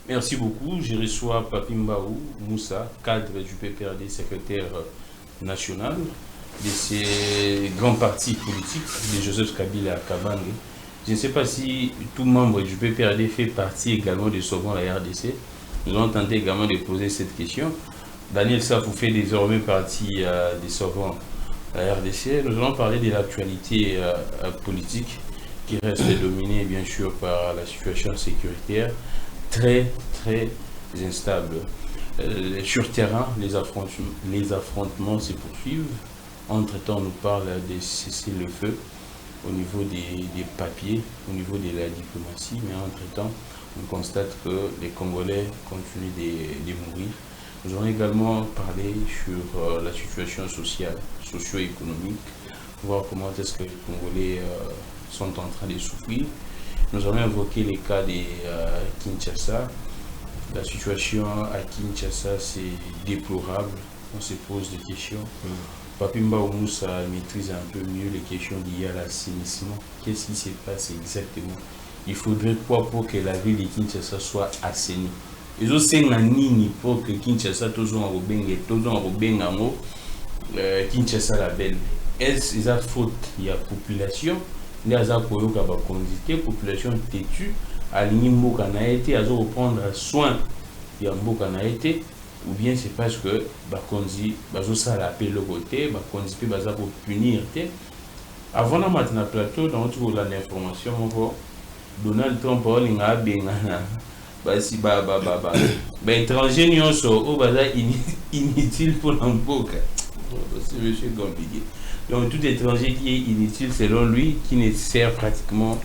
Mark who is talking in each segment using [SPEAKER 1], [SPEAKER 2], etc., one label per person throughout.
[SPEAKER 1] Merci beaucoup. Je reçois Papimbaou Moussa, cadre du PPRD, secrétaire national de ces grands partis politiques de Joseph Kabila à Kabange. Je ne sais pas si tout membre du PPRD fait partie également de Sauvons la RDC. Nous allons tenter également de poser cette question. Daniel Safou fait désormais partie des Sauvons la RDC. Nous allons parler de l'actualité politique qui reste dominée bien sûr par la situation sécuritaire très instable. Sur terrain, les affrontements se poursuivent. Entre-temps, on nous parle de cesser le feu au niveau des papiers, au niveau de la diplomatie, mais entre-temps, on constate que les Congolais continuent de mourir. Nous allons également parler sur la situation sociale, socio-économique, voir comment est-ce que les Congolais sont en train de souffrir. Nous allons évoquer les cas de Kinshasa. La situation à Kinshasa, c'est déplorable. On se pose des questions. Papimba Moussa maîtrise un peu mieux les questions liées à l'assainissement. Qu'est-ce qui se passe exactement? Il faudrait quoi pour que la ville de Kinshasa soit assainie? Ils ont nini pour que Kinshasa Kinshasa la belle. Est-ce que faute il y a population? Il y a la population têtue, alignée Mboka na été, à reprendre soin de Mboka na été, ou bien c'est parce que Bakonzi, ça l'appelle le côté, Bakonzi peut pour punir. Avant la matin plateau, dans l'information, Donald Trump a bengana, si étranger inutile pour l'Mboka. C'est monsieur compliqué. Donc tout étranger qui est inutile selon lui, qui ne sert pratiquement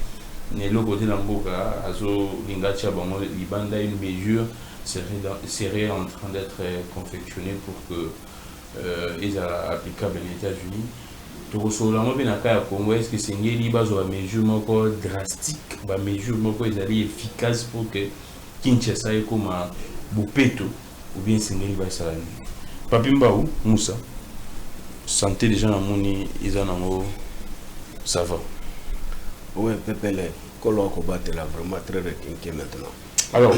[SPEAKER 1] le côté d'Amboka, une mesure serait en train d'être confectionnée pour que ils soient applicables aux États-Unis. Donc est-ce que c'est une mesure drastique, une mesure efficace pour que Kinshasa ait comme un boupeto, ou bien c'est une mesure Papimbaou Moussa. Santé des gens dans mon ils ont ça va.
[SPEAKER 2] Oui, Pépele, Kolo Kobaté là vraiment très requinqué maintenant.
[SPEAKER 1] Alors,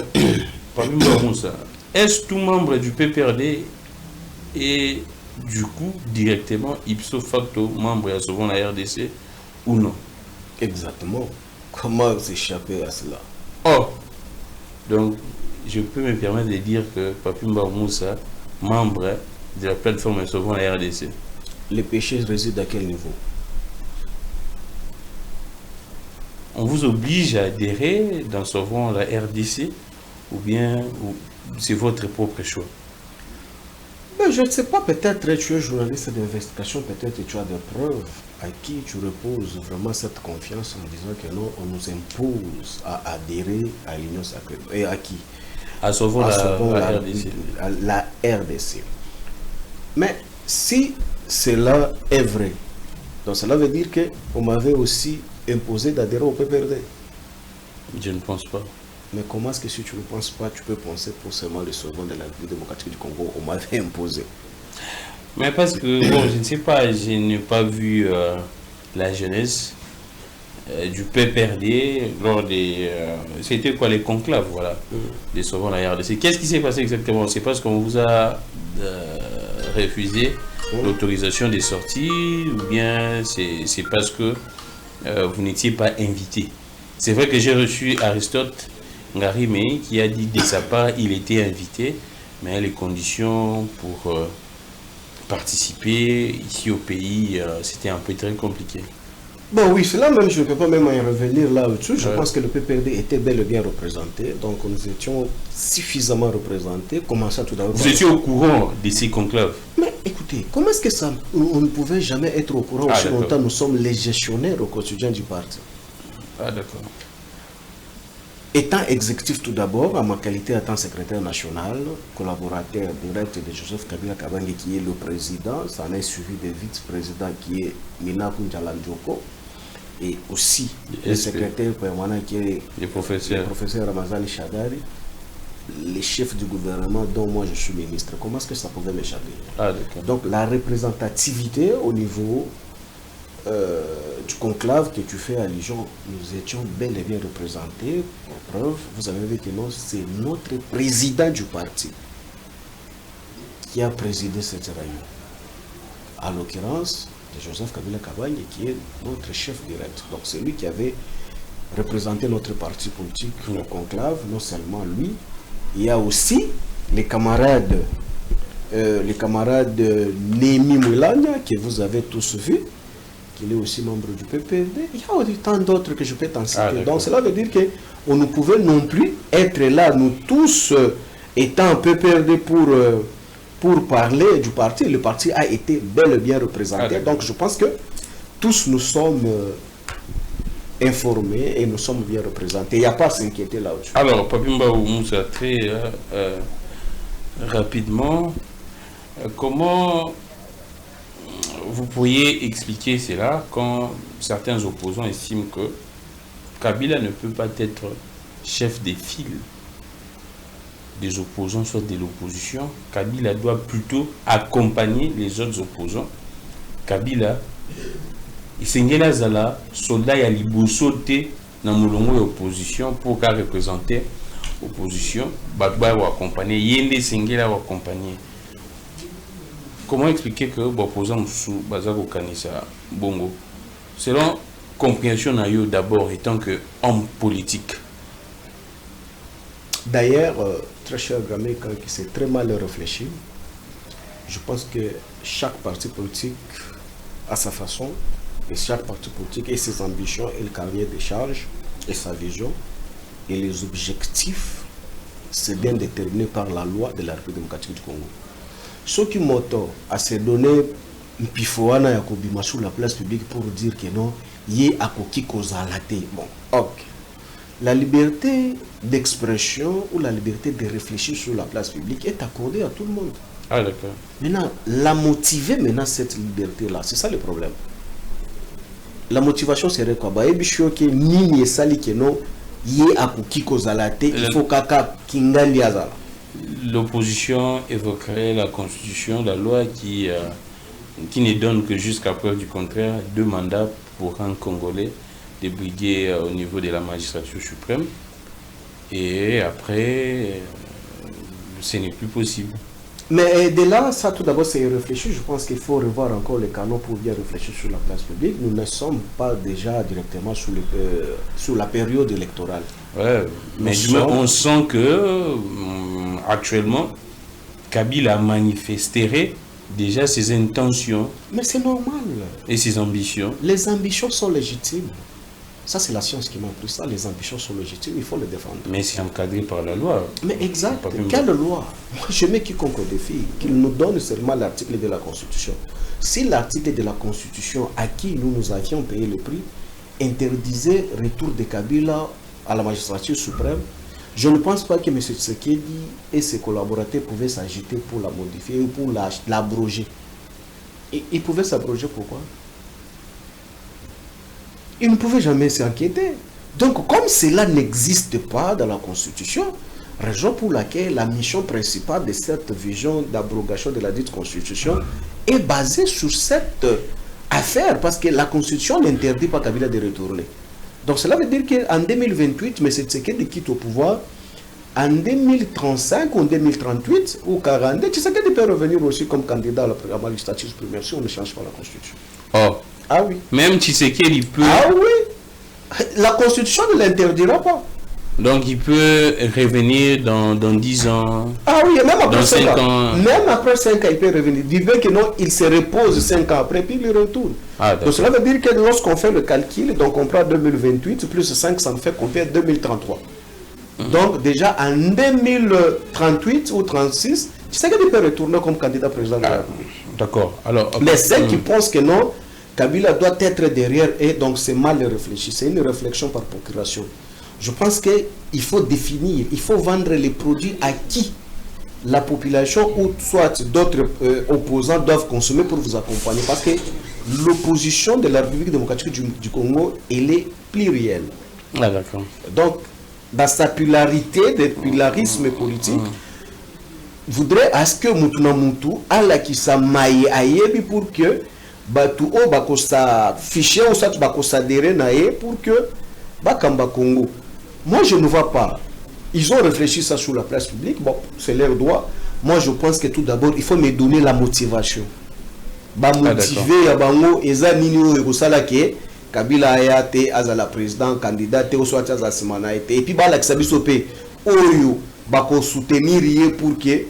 [SPEAKER 1] Papimbaou Moussa, est-ce tout membre du PPRD et du coup directement ipso facto membre à souvent la RDC ou non?
[SPEAKER 2] Exactement. Comment s'échapper à cela?
[SPEAKER 1] Oh, donc je peux me permettre de dire que Papimbaou Moussa, membre de la plateforme souvent la RDC.
[SPEAKER 2] Les péchés résident à quel niveau?
[SPEAKER 1] On vous oblige à adhérer dans souvent la RDC ou bien c'est votre propre choix?
[SPEAKER 2] Ben, je ne sais pas, peut-être tu es journaliste d'investigation, peut-être tu as des preuves à qui tu reposes vraiment cette confiance en disant que non, on nous impose à adhérer à l'Union sacrée. Et à qui?
[SPEAKER 1] À souvent la RDC.
[SPEAKER 2] La RDC. Mais si cela est vrai, donc cela veut dire qu'on m'avait aussi imposé d'adhérer au PPRD.
[SPEAKER 1] Je ne pense pas.
[SPEAKER 2] Mais comment est-ce que si tu ne penses pas, tu peux penser pour seulement le slogan de la République démocratique du Congo, on m'avait imposé?
[SPEAKER 1] Mais parce que, bon, je ne sais pas, je n'ai pas vu la jeunesse du PPRD lors des... c'était quoi les conclaves, voilà, des sauvants de la RDC. Qu'est-ce qui s'est passé exactement? C'est parce qu'on vous a refusé l'autorisation des sorties ou bien c'est parce que vous n'étiez pas invité? C'est vrai que j'ai reçu Aristote Ngarimé qui a dit de sa part il était invité, mais les conditions pour participer ici au pays, c'était un peu très compliqué.
[SPEAKER 2] Bon oui, cela même, je ne peux pas même y revenir là-dessus. Je pense que le PPRD était bel et bien représenté, donc nous étions suffisamment représentés. Commençant tout d'abord.
[SPEAKER 1] Vous étiez au courant de ces conclaves?
[SPEAKER 2] Mais écoutez, comment est-ce que ça, on ne pouvait jamais être au courant aussi longtemps? Nous sommes les gestionnaires au quotidien du parti.
[SPEAKER 1] Ah d'accord.
[SPEAKER 2] Étant exécutif tout d'abord, à ma qualité étant secrétaire national, collaborateur direct de Joseph Kabila Kabange qui est le président, ça en est suivi de vice-président qui est Mina Kunjalandjoko, et aussi le secrétaire permanent qui est le professeur Ramazani Chadari, les chefs du gouvernement dont moi je suis ministre. Comment est-ce que ça pouvait m'échapper?
[SPEAKER 1] Ah,
[SPEAKER 2] donc la représentativité au niveau du conclave que tu fais allusion, nous étions bel et bien représentés. Pour preuve, vous avez vu que non, c'est notre président du parti qui a présidé cette réunion. À l'occurrence, de Joseph Kabila Kabange, qui est notre chef direct. Donc c'est lui qui avait représenté notre parti politique au conclave, non seulement lui, il y a aussi les camarades Némi Moulania, que vous avez tous vu, qu'il est aussi membre du PPRD. Il y a tant d'autres que je peux t'en citer. Donc cela veut dire qu'on ne pouvait non plus être là, nous tous étant PPRD pour parler du parti. Le parti a été bel et bien représenté. Donc je pense que tous nous sommes informés et nous sommes bien représentés. Il n'y a pas à s'inquiéter là-dessus.
[SPEAKER 1] Alors, Papimba Moussa, très rapidement, comment vous pourriez expliquer cela quand certains opposants estiment que Kabila ne peut pas être chef des files des opposants, soit de l'opposition? Kabila doit plutôt accompagner les autres opposants. Kabila, Isengela Zala, soldat ya liboso te na mulongo opposition pour qu'à représenter opposition, Bagba ou accompagner, Yende Sengela ou accompagner. Comment expliquer que l'opposant sous Bazako Kanisa Bongo, selon compréhension naïo d'abord étant que homme politique?
[SPEAKER 2] D'ailleurs, très cher Gramé, quand c'est très mal réfléchi, je pense que chaque parti politique a sa façon, et chaque parti politique a ses ambitions et le carnet de charges et sa vision, et les objectifs, c'est bien déterminé par la loi de la République démocratique du Congo. Ce qui m'auto à se donner un pifoana ya kobima sur la place publique pour dire que non, yé akoki kozalate. Bon, ok. La liberté d'expression ou la liberté de réfléchir sur la place publique est accordée à tout le monde.
[SPEAKER 1] Ah d'accord.
[SPEAKER 2] Maintenant, la motiver maintenant cette liberté-là, c'est ça le problème. La motivation serait quoi? Bah, ebishoke nini esali que non, yé akoki kozalate, il faut kaka kingali azala.
[SPEAKER 1] L'opposition évoquerait la constitution, la loi qui ne donne que jusqu'à preuve du contraire 2 mandats pour un Congolais débrigué au niveau de la magistrature suprême. Et après, ce n'est plus possible.
[SPEAKER 2] Mais de là, ça tout d'abord c'est réfléchir. Je pense qu'il faut revoir encore les canons pour bien réfléchir sur la place publique. Nous ne sommes pas déjà directement sur la période électorale.
[SPEAKER 1] Ouais, mais on sent que actuellement, Kabila manifesterait déjà ses intentions.
[SPEAKER 2] Mais c'est normal.
[SPEAKER 1] Et ses ambitions.
[SPEAKER 2] Les ambitions sont légitimes. Ça, c'est la science qui m'a appris ça. Les ambitions sont légitimes, il faut les défendre.
[SPEAKER 1] Mais c'est encadré par la loi.
[SPEAKER 2] Mais exact. Quelle loi? Moi, je mets quiconque au défi qu'il nous donne seulement l'article de la Constitution. Si l'article de la Constitution à qui nous avions payé le prix interdisait retour de Kabila à la magistrature suprême, je ne pense pas que M. Tshisekedi et ses collaborateurs pouvaient s'agiter pour la modifier ou pour l'abroger. Ils pouvaient s'abroger pourquoi? Ils ne pouvaient jamais s'inquiéter. Donc, comme cela n'existe pas dans la Constitution, raison pour laquelle la mission principale de cette vision d'abrogation de la dite Constitution est basée sur cette affaire, parce que la Constitution n'interdit pas Kabila de retourner. Donc, cela veut dire qu'en 2028, M. Tshisekedi quitte au pouvoir. En 2035 ou en 2038 ou 42, Tshisekedi peut revenir aussi comme candidat à la magistrature suprême si on ne change pas la Constitution.
[SPEAKER 1] Oh.
[SPEAKER 2] Ah oui.
[SPEAKER 1] Même Tshisekedi peut...
[SPEAKER 2] Ah oui. La Constitution ne l'interdira pas.
[SPEAKER 1] Donc il peut revenir dans 10 ans.
[SPEAKER 2] Ah oui, même après
[SPEAKER 1] dans
[SPEAKER 2] 5
[SPEAKER 1] ans.
[SPEAKER 2] Même après 5 ans, il peut revenir. Vivez que non, il se repose 5 ans après, puis il retourne.
[SPEAKER 1] Ah,
[SPEAKER 2] donc cela veut dire que lorsqu'on fait le calcul, donc on prend 2028 plus 5, ça nous fait compter 2033. Donc déjà en 2038 ou 36, Tshisekedi peut retourner comme candidat président de la République.
[SPEAKER 1] D'accord. Alors,
[SPEAKER 2] mais ceux qui pensent que non, Kabila doit être derrière, et donc c'est mal réfléchi. C'est une réflexion par procuration. Je pense qu'il faut définir, il faut vendre les produits à qui la population ou soit d'autres opposants doivent consommer pour vous accompagner. Parce que l'opposition de la République démocratique du Congo, elle est plurielle.
[SPEAKER 1] Ah, d'accord.
[SPEAKER 2] Donc, dans sa pluralité, de pluralisme politique, voudrait à ce que Moutouna Moutou, à la qui s'amaille aïebi pour que batu o bakosa fichier ou soit bakosa adhérer naé pour que bakamba Congo. Moi je ne vois pas. Ils ont réfléchi ça sur la place publique. Bon, c'est leur droit. Moi je pense que tout d'abord il faut me donner la motivation. Ba motiver ya bango eza nini o ekosala ke Kabila ayate azala président candidat te ou soit azala simana été et puis ba la kisabiso pe oyo bako soutenir yé pour que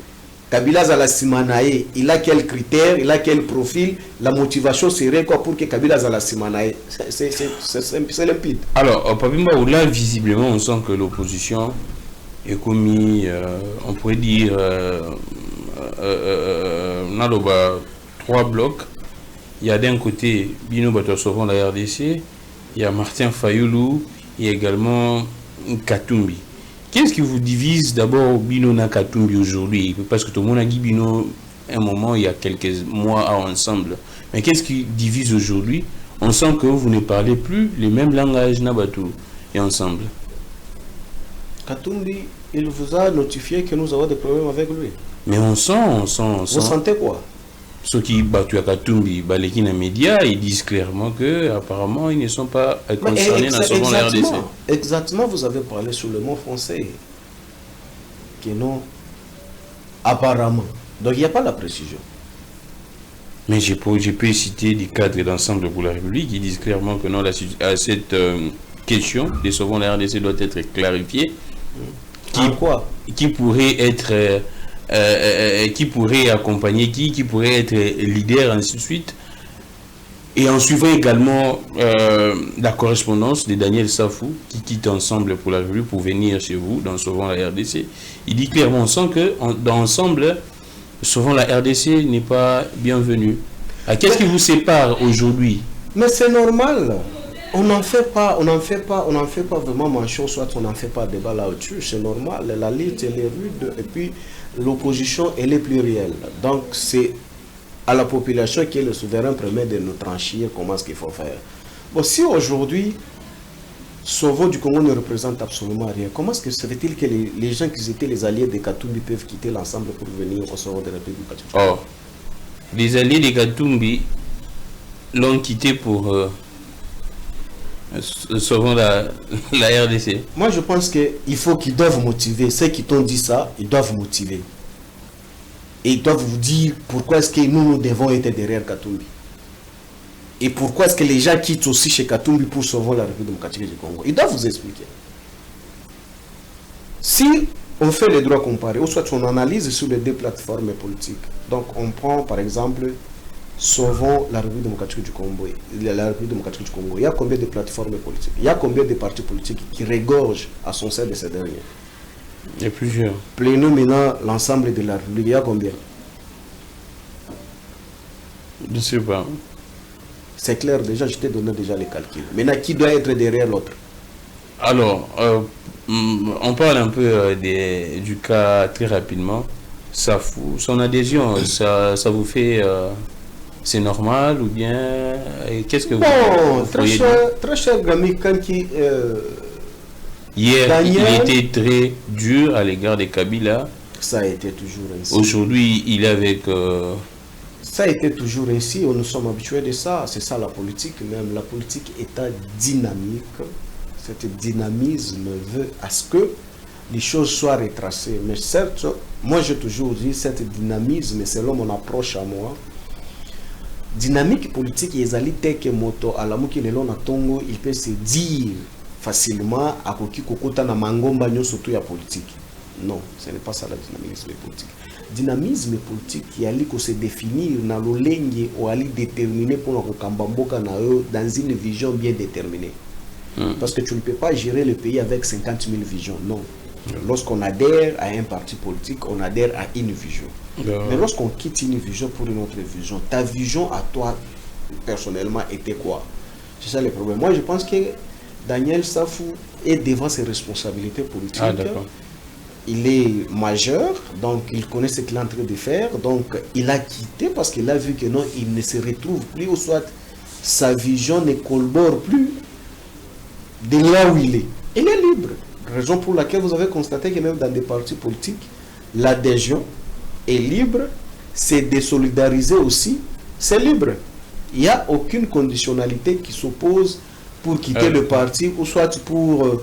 [SPEAKER 2] Kabila azala simanae, il a quel critère, il a quel profil, la motivation serait quoi pour que Kabila azala simanae. C'est limpide.
[SPEAKER 1] Alors, Papimba, là, visiblement, on sent que l'opposition est commis, on pourrait dire, on a trois blocs. Il y a d'un côté Bino Batosovon, la RDC, il y a Martin Fayoulou et également Katumbi. Qu'est-ce qui vous divise d'abord Bino Nakatumbi aujourd'hui? Parce que tout le monde a dit Bino un moment, il y a quelques mois ensemble. Mais qu'est-ce qui divise aujourd'hui? On sent que vous ne parlez plus les mêmes langages Nabatou et ensemble.
[SPEAKER 2] Katumbi, il vous a notifié que nous avons des problèmes avec lui.
[SPEAKER 1] Mais on sent. Vous
[SPEAKER 2] sentez quoi?
[SPEAKER 1] Ceux qui battent à Katumbi, les médias, ils disent clairement que apparemment ils ne sont pas concernés dans ce la RDC.
[SPEAKER 2] Exactement, vous avez parlé sur le mot français. Que non, apparemment. Donc il n'y a pas la précision.
[SPEAKER 1] Mais je peux citer des cadres d'ensemble pour la République qui disent clairement que non, cette question de sauvons la RDC doit être clarifiée. Qui pourrait être qui pourrait accompagner qui pourrait être leader, ainsi de suite. Et en suivant également la correspondance de Daniel Safou, qui quitte Ensemble pour la République pour venir chez vous dans Sauvons la RDC. Il dit clairement, on sent que dans Ensemble, Sauvons la RDC n'est pas bienvenu. Qu'est-ce qui vous sépare aujourd'hui?
[SPEAKER 2] Mais c'est normal. On n'en fait pas vraiment mention, soit on n'en fait pas débat là-dessus, c'est normal. La lutte, elle est rude, et puis l'opposition, elle est plurielle. Donc, c'est à la population qui est le souverain premier de nous trancher comment est-ce qu'il faut faire. Bon, si aujourd'hui, Sauvons du Congo ne représente absolument rien, comment est-ce que serait-il que les gens qui étaient les alliés de Katumbi peuvent quitter l'ensemble pour venir au Sauvons de la République du Katumbi?
[SPEAKER 1] Oh, les alliés de Katumbi l'ont quitté pour... Sauvons la RDC.
[SPEAKER 2] Moi, je pense qu'il faut qu'ils doivent motiver. Ceux qui t'ont dit ça, ils doivent motiver. Et ils doivent vous dire pourquoi est-ce que nous devons être derrière Katumbi. Et pourquoi est-ce que les gens quittent aussi chez Katumbi pour sauver la République démocratique du Congo. Ils doivent vous expliquer. Si on fait les droits comparés, ou soit on analyse sur les deux plateformes politiques. Donc, on prend par exemple... Sauvons la République démocratique du Congo. La République démocratique du Congo. Il y a combien de plateformes politiques? Il y a combien de partis politiques qui régorgent à son sein de ces derniers?
[SPEAKER 1] Il y a plusieurs.
[SPEAKER 2] Plénons maintenant l'ensemble de la République. Il y a combien?
[SPEAKER 1] Je ne sais pas.
[SPEAKER 2] C'est clair, déjà, je t'ai donné déjà les calculs. Maintenant, qui doit être derrière l'autre?
[SPEAKER 1] Alors, on parle un peu du cas très rapidement. Son adhésion, ça vous fait... c'est normal ou bien qu'est-ce que vous
[SPEAKER 2] très cher Gami Kanki,
[SPEAKER 1] hier
[SPEAKER 2] Daniel,
[SPEAKER 1] il était très dur à l'égard de Kabila.
[SPEAKER 2] Ça a été toujours ainsi.
[SPEAKER 1] Aujourd'hui il est avec
[SPEAKER 2] ça a été toujours ainsi. Nous sommes habitués de ça. C'est ça la politique même. La politique est dynamique. Cet dynamisme veut à ce que les choses soient retracées. Mais certes, moi j'ai toujours dit cet dynamisme, selon mon approche à moi, dynamique politique, moto à la tongo, il peut se dire facilement à koki kokota na mangomba surtout ya politique. Non, ce n'est pas ça la dynamisme politique. Dynamisme politique qui allait se définir dans l'olenge ou aller déterminer pour dans une vision bien déterminée. Parce que tu ne peux pas gérer le pays avec 50 000 visions, non. Lorsqu'on adhère à un parti politique, on adhère à une vision. Mais lorsqu'on quitte une vision pour une autre vision, ta vision à toi, personnellement, était quoi? C'est ça le problème. Moi, je pense que Daniel Safou est devant ses responsabilités politiques. Il est majeur, donc il connaît ce qu'il est en train de faire. Donc, il a quitté parce qu'il a vu que non, il ne se retrouve plus, ou soit sa vision ne collabore plus de là où il est. Il est libre. Raison pour laquelle vous avez constaté que même dans des partis politiques, l'adhésion est libre, c'est désolidariser aussi, c'est libre. il n'y a aucune conditionnalité qui s'oppose pour quitter le parti ou soit pour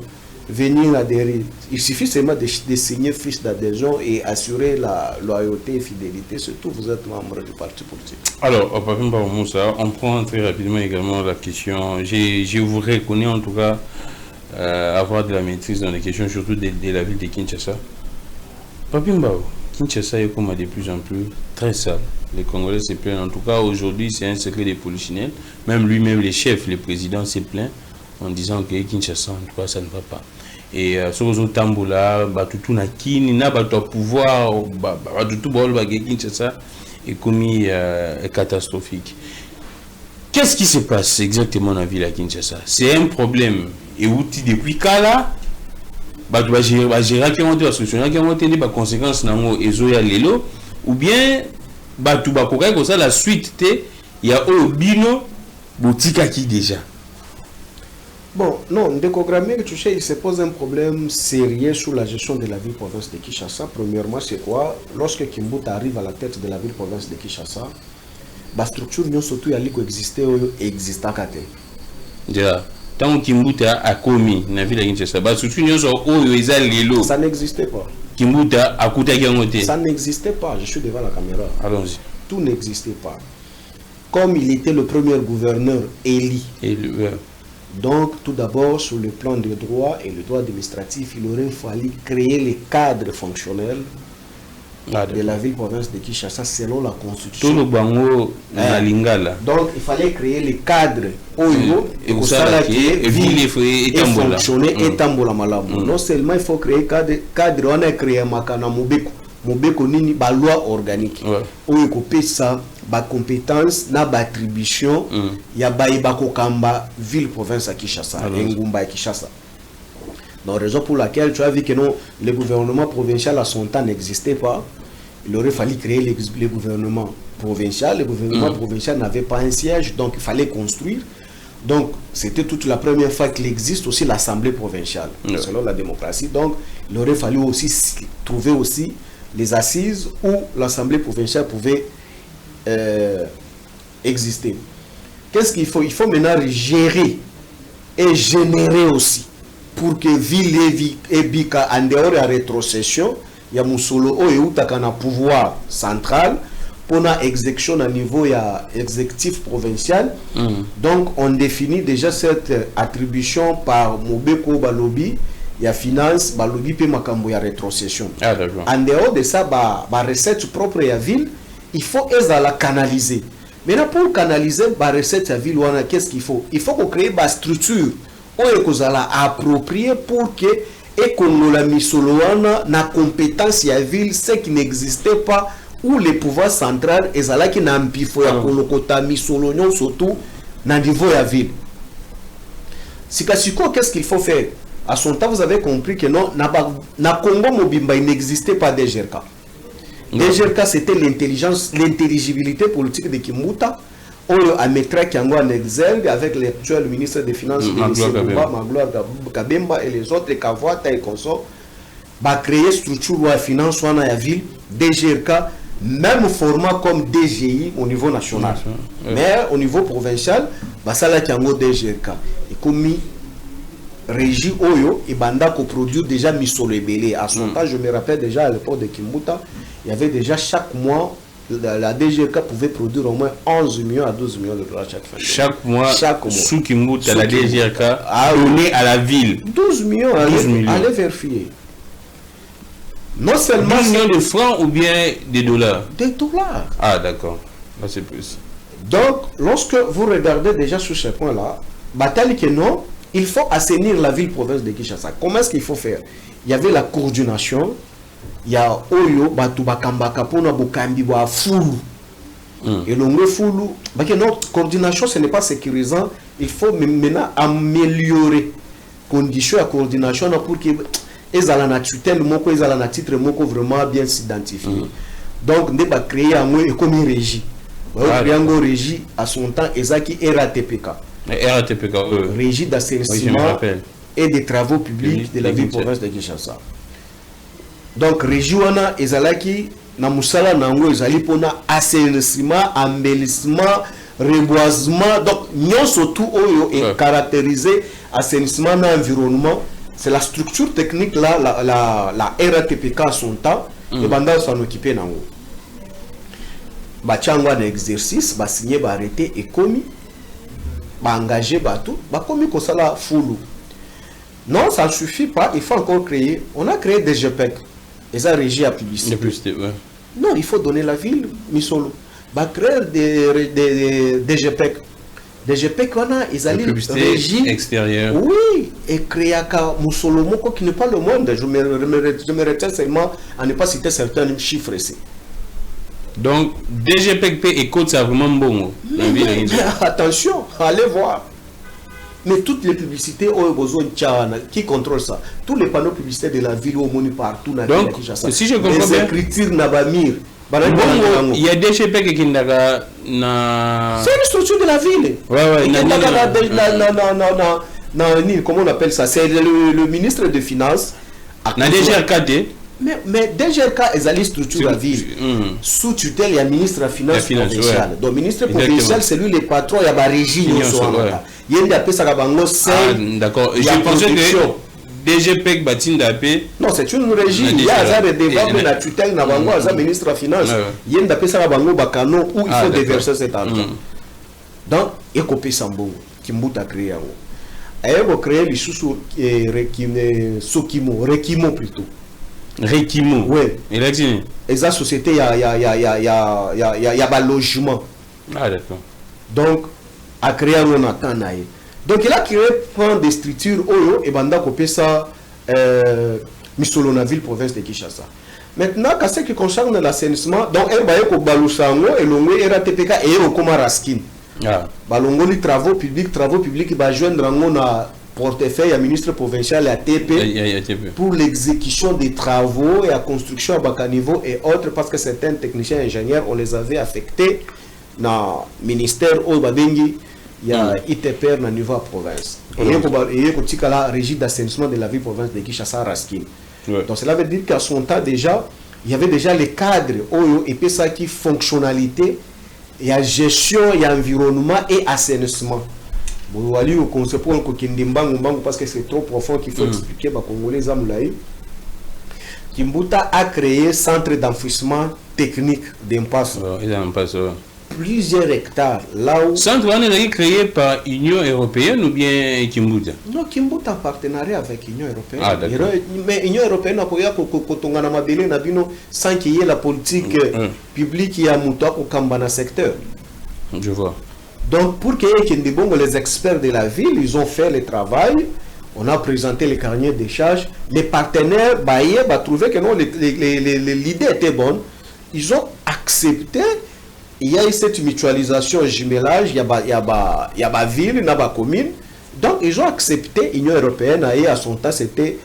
[SPEAKER 2] venir adhérer. Il suffit seulement de signer fiche d'adhésion et assurer la loyauté et fidélité, surtout vous êtes membre du parti politique.
[SPEAKER 1] Alors, Papimba Moussa, on prend très rapidement également la question. Je vous reconnais en tout cas avoir de la maîtrise dans les questions, surtout de la ville de Kinshasa. Papimba, Kinshasa est comme de plus en plus très sale. Les Congolais se plaignent. En tout cas, aujourd'hui, c'est un secret des polichinelles. Même lui-même, les chefs, les présidents se plaignent en disant que Kinshasa, en tout cas, ça ne va pas. Et sur les Tamboula, tout na kini, na pouvoir, tout Kinshasa est commis catastrophique. Qu'est-ce qui se passe exactement dans la ville à Kinshasa? C'est un problème. Et outil depuis là, gérer qui ont été solutionné, qui ont été les conséquences dans les lelo, ou bien la suite, il y a au bino boutique qui déjà.
[SPEAKER 2] Bon, non, décogrammé, il se pose un problème sérieux sur la gestion de la ville-province de Kinshasa. Premièrement, c'est quoi? Lorsque Kimbuta arrive à la tête de la ville-province de Kinshasa, la structure n'a surtout existé existant.
[SPEAKER 1] Déjà, tant que Kimbuta a commis dans la ville de Kinshasa, la structure n'a
[SPEAKER 2] ça n'existait pas.
[SPEAKER 1] Kimbuta a coûté à
[SPEAKER 2] ça n'existait pas, je suis devant la caméra.
[SPEAKER 1] Allons-y.
[SPEAKER 2] Tout n'existait pas. Comme il était le premier gouverneur élu. Donc, tout d'abord, sur le plan du droit et le droit administratif, il aurait fallu créer les cadres fonctionnels de la ville-province de Kinshasa selon la constitution. Donc, il fallait créer les cadres et fonctionner et tambola malamu. Non seulement il faut créer cadre, on a créé Makana Mobeko nini ba loi organique. Oyo kopé ça ba compétence na ba attribution ya ba kokamba ville province à Kinshasa, Ngumba à Kinshasa. Donc raison pour laquelle tu as vu que non le gouvernement provincial à son temps n'existait pas. Il aurait fallu créer le gouvernement provincial. Le gouvernement provincial n'avait pas un siège, donc il fallait construire. Donc, c'était toute la première fois qu'il existe aussi l'Assemblée provinciale, selon la démocratie. Donc, il aurait fallu aussi trouver aussi les assises où l'Assemblée provinciale pouvait exister. Qu'est-ce qu'il faut? Il faut maintenant gérer et générer aussi pour que ville et bika en dehors de la rétrocession, il y a Moussolo et Outakana pouvoir central pour la exécution à niveau exécutif provincial. Donc on définit déjà cette attribution par Mobeko Balobi, il y a finance Balobi pe makambo ya rétrocession. En dehors de ça, ba recette propre à ville, il faut la canaliser. Maintenant pour canaliser la recette à ville, qu'est-ce qu'il faut? Il faut qu'on crée une structure où on a approprié pour que et qu'on a mis solo na compétence à ville, ce qui n'existait pas, où les pouvoirs centraux et là qui n'a pifo ya kolokota mis solo surtout na niveau à ville. Sikasiko, qu'est-ce qu'il faut faire? À son temps, vous avez compris que non, na Congo Mobimba, il n'existait pas DGRK. DGRK, c'était l'intelligibilité politique de Kimbuta. On a mettre Kiango en exergue avec l'actuel ministre des Finances, Magloire Kabemba et les autres, Kavouata et consorts, va créer structure ou finance ou en la ville, DGRK, même format comme DGI au niveau national. Mais au niveau provincial, ça la Kiango DGRK. Et comme Régie Oyo et Banda qui produit déjà Misolo Ebele. À son temps, je me rappelle déjà à l'époque de Kimbuta, il y avait déjà chaque mois, la DGK pouvait produire au moins 11 millions à 12 millions de dollars chaque mois. Chaque mois.
[SPEAKER 1] Sous Kimbuta, la DGK donnée à la ville.
[SPEAKER 2] 12 millions, allez vérifier. Non seulement
[SPEAKER 1] 12 millions de francs ou bien des dollars?
[SPEAKER 2] Des dollars.
[SPEAKER 1] Ah d'accord, là c'est plus.
[SPEAKER 2] Donc, lorsque vous regardez déjà sur ce point-là, bataille que non, il faut assainir la ville-province de Kinshasa. Comment est-ce qu'il faut faire? Il y avait la coordination, il y a Oyo, Batu Bakambaka, Pona Bokambi, Foulou. Et l'ongre Foulou, notre coordination, ce n'est pas sécurisant. Il faut maintenant améliorer les conditions de coordination pour que les ala na tutelle, les ala na titre, vraiment bien s'identifier. Donc, on va créer un comme une régie. On va créer une régie à son temps, Ezaki RATPK.
[SPEAKER 1] RATPK,
[SPEAKER 2] Régie d'assainissement et des travaux publics de la ville-province de Kinshasa. Donc, régie wana ezalaki na musala nango ezali pona assainissement, embellissement, reboisement, donc nous surtout est caractérisé assainissement dans l'environnement. C'est la structure technique là, la RATPK à son temps, et pendant s'en occuper dans l'eau. Bachangwa d'exercice, ba signé, ba arrêté et commis, ba engagé, ba tout, ba commis comme ça là full. Non, ça ne suffit pas, il faut encore créer. On a créé des GPEC, les a régi à publicité.
[SPEAKER 1] Ouais.
[SPEAKER 2] Non, il faut donner la ville, Misolo. Bah créer des GPEC. Des GPEC qu'on a, ils allaient
[SPEAKER 1] régi extérieure.
[SPEAKER 2] Oui, et créer un Musolo Moko qui n'est pas le monde. Je me retiens seulement à ne pas citer certains chiffres ici.
[SPEAKER 1] Donc, DGPEC et Côte, c'est vraiment bon.
[SPEAKER 2] Mais attention, allez voir. Mais toutes les publicités qui contrôlent ça, tous les panneaux publicitaires de la ville au monde partout,
[SPEAKER 1] donc, si je comprends
[SPEAKER 2] bien, les écritures Nabamir.
[SPEAKER 1] Il y a des GPEC qui n'ont.
[SPEAKER 2] C'est une structure de la ville. Comment on appelle ça? C'est le ministre des Finances. Mais DGRK est la structure de la ville. Sous tutelle, il y a le ministre de la Finance provinciale. Donc, le ministre provincial, c'est lui le patron, il y a la régie. Il y a des ça
[SPEAKER 1] d'accord. Je pensais que DGPEC Batindapé.
[SPEAKER 2] Non, c'est une régie. Il y a des débats de la tutelle, il y a le ministre de la Finance. Il y a des ça Bacano où il faut déverser cet argent. Donc, il y a copié Sambo, qui m'a créé. Il y a créé les sous Rekimo plutôt.
[SPEAKER 1] Rekimo.
[SPEAKER 2] Oui.
[SPEAKER 1] Il a dit.
[SPEAKER 2] Et la société, il y a un logement.
[SPEAKER 1] Ah, d'accord.
[SPEAKER 2] Donc, à créer un attend. Donc, il a créé plein de structures, et Banda copié ça, Missolonaville, province de Kinshasa. Maintenant, qu'à ce qui concerne l'assainissement, donc, il y a Balousango, et l'ongwe RATPK, et Okoma Raskin. Balongo, les travaux publics, il va joindre un portefeuille à ministre provincial à TP pour l'exécution des travaux et la construction à bas niveau et autres, parce que certains techniciens et ingénieurs, on les avait affectés dans le ministère au Babengi, il y a ITPR dans le niveau de province. Et il y a la régie d'assainissement de la ville province de Kinshasa Raskin. Donc cela veut dire qu'à son temps déjà, il y avait déjà les cadres et puis ça qui fonctionnalité, il y a gestion, il y a environnement et assainissement. Bon, aller au concept parce que c'est trop profond qu'il faut expliquer aux Congolais. Kimbuta a créé centre d'enfouissement technique d'impasse. Plusieurs hectares là où.
[SPEAKER 1] Centre est créé par l'Union européenne ou bien Kimbuta?
[SPEAKER 2] Non, Kimbuta en partenariat avec l'Union européenne.
[SPEAKER 1] Ah, d'accord.
[SPEAKER 2] Mais l'Union européenne a créé sans qu'il y ait la politique publique qui a monté au Kambana secteur. Je vois. Donc, pour qu'il y ait les experts de la ville, ils ont fait le travail. On a présenté les carnets des charges. Les partenaires bailleurs trouvé que non, l'idée était bonne. Ils ont accepté. Il y a eu cette mutualisation, jumelage. Il y a la ville, il y a la commune. Donc, ils ont accepté. L'Union européenne, à son temps, c'était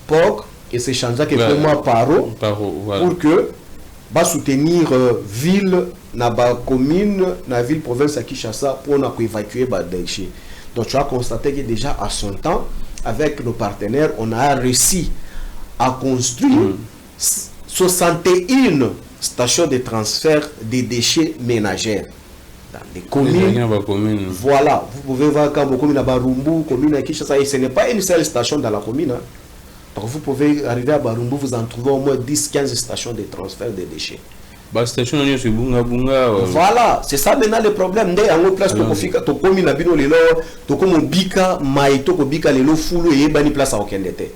[SPEAKER 2] POC et c'est changé que pour moi, Paro, voilà. Pour que va soutenir ville, na commune, na ville province à Kinshasa pour évacuer les déchets. Donc tu as constaté que déjà à son temps, avec nos partenaires, on a réussi à construire 61 stations de transfert des déchets ménagers dans les communes. Voilà, vous pouvez voir quand vous commune à Barumbu, commune à Kinshasa, et ce n'est pas une seule station dans la commune. Donc vous pouvez arriver à Barumbu, vous en trouvez au moins 10-15 stations de transfert des déchets. Voilà, c'est ça maintenant le problème. Dès en place, tu commis na bino lelo, tu comme bika mai, tu bika lelo fulu et bani place à aucun détail.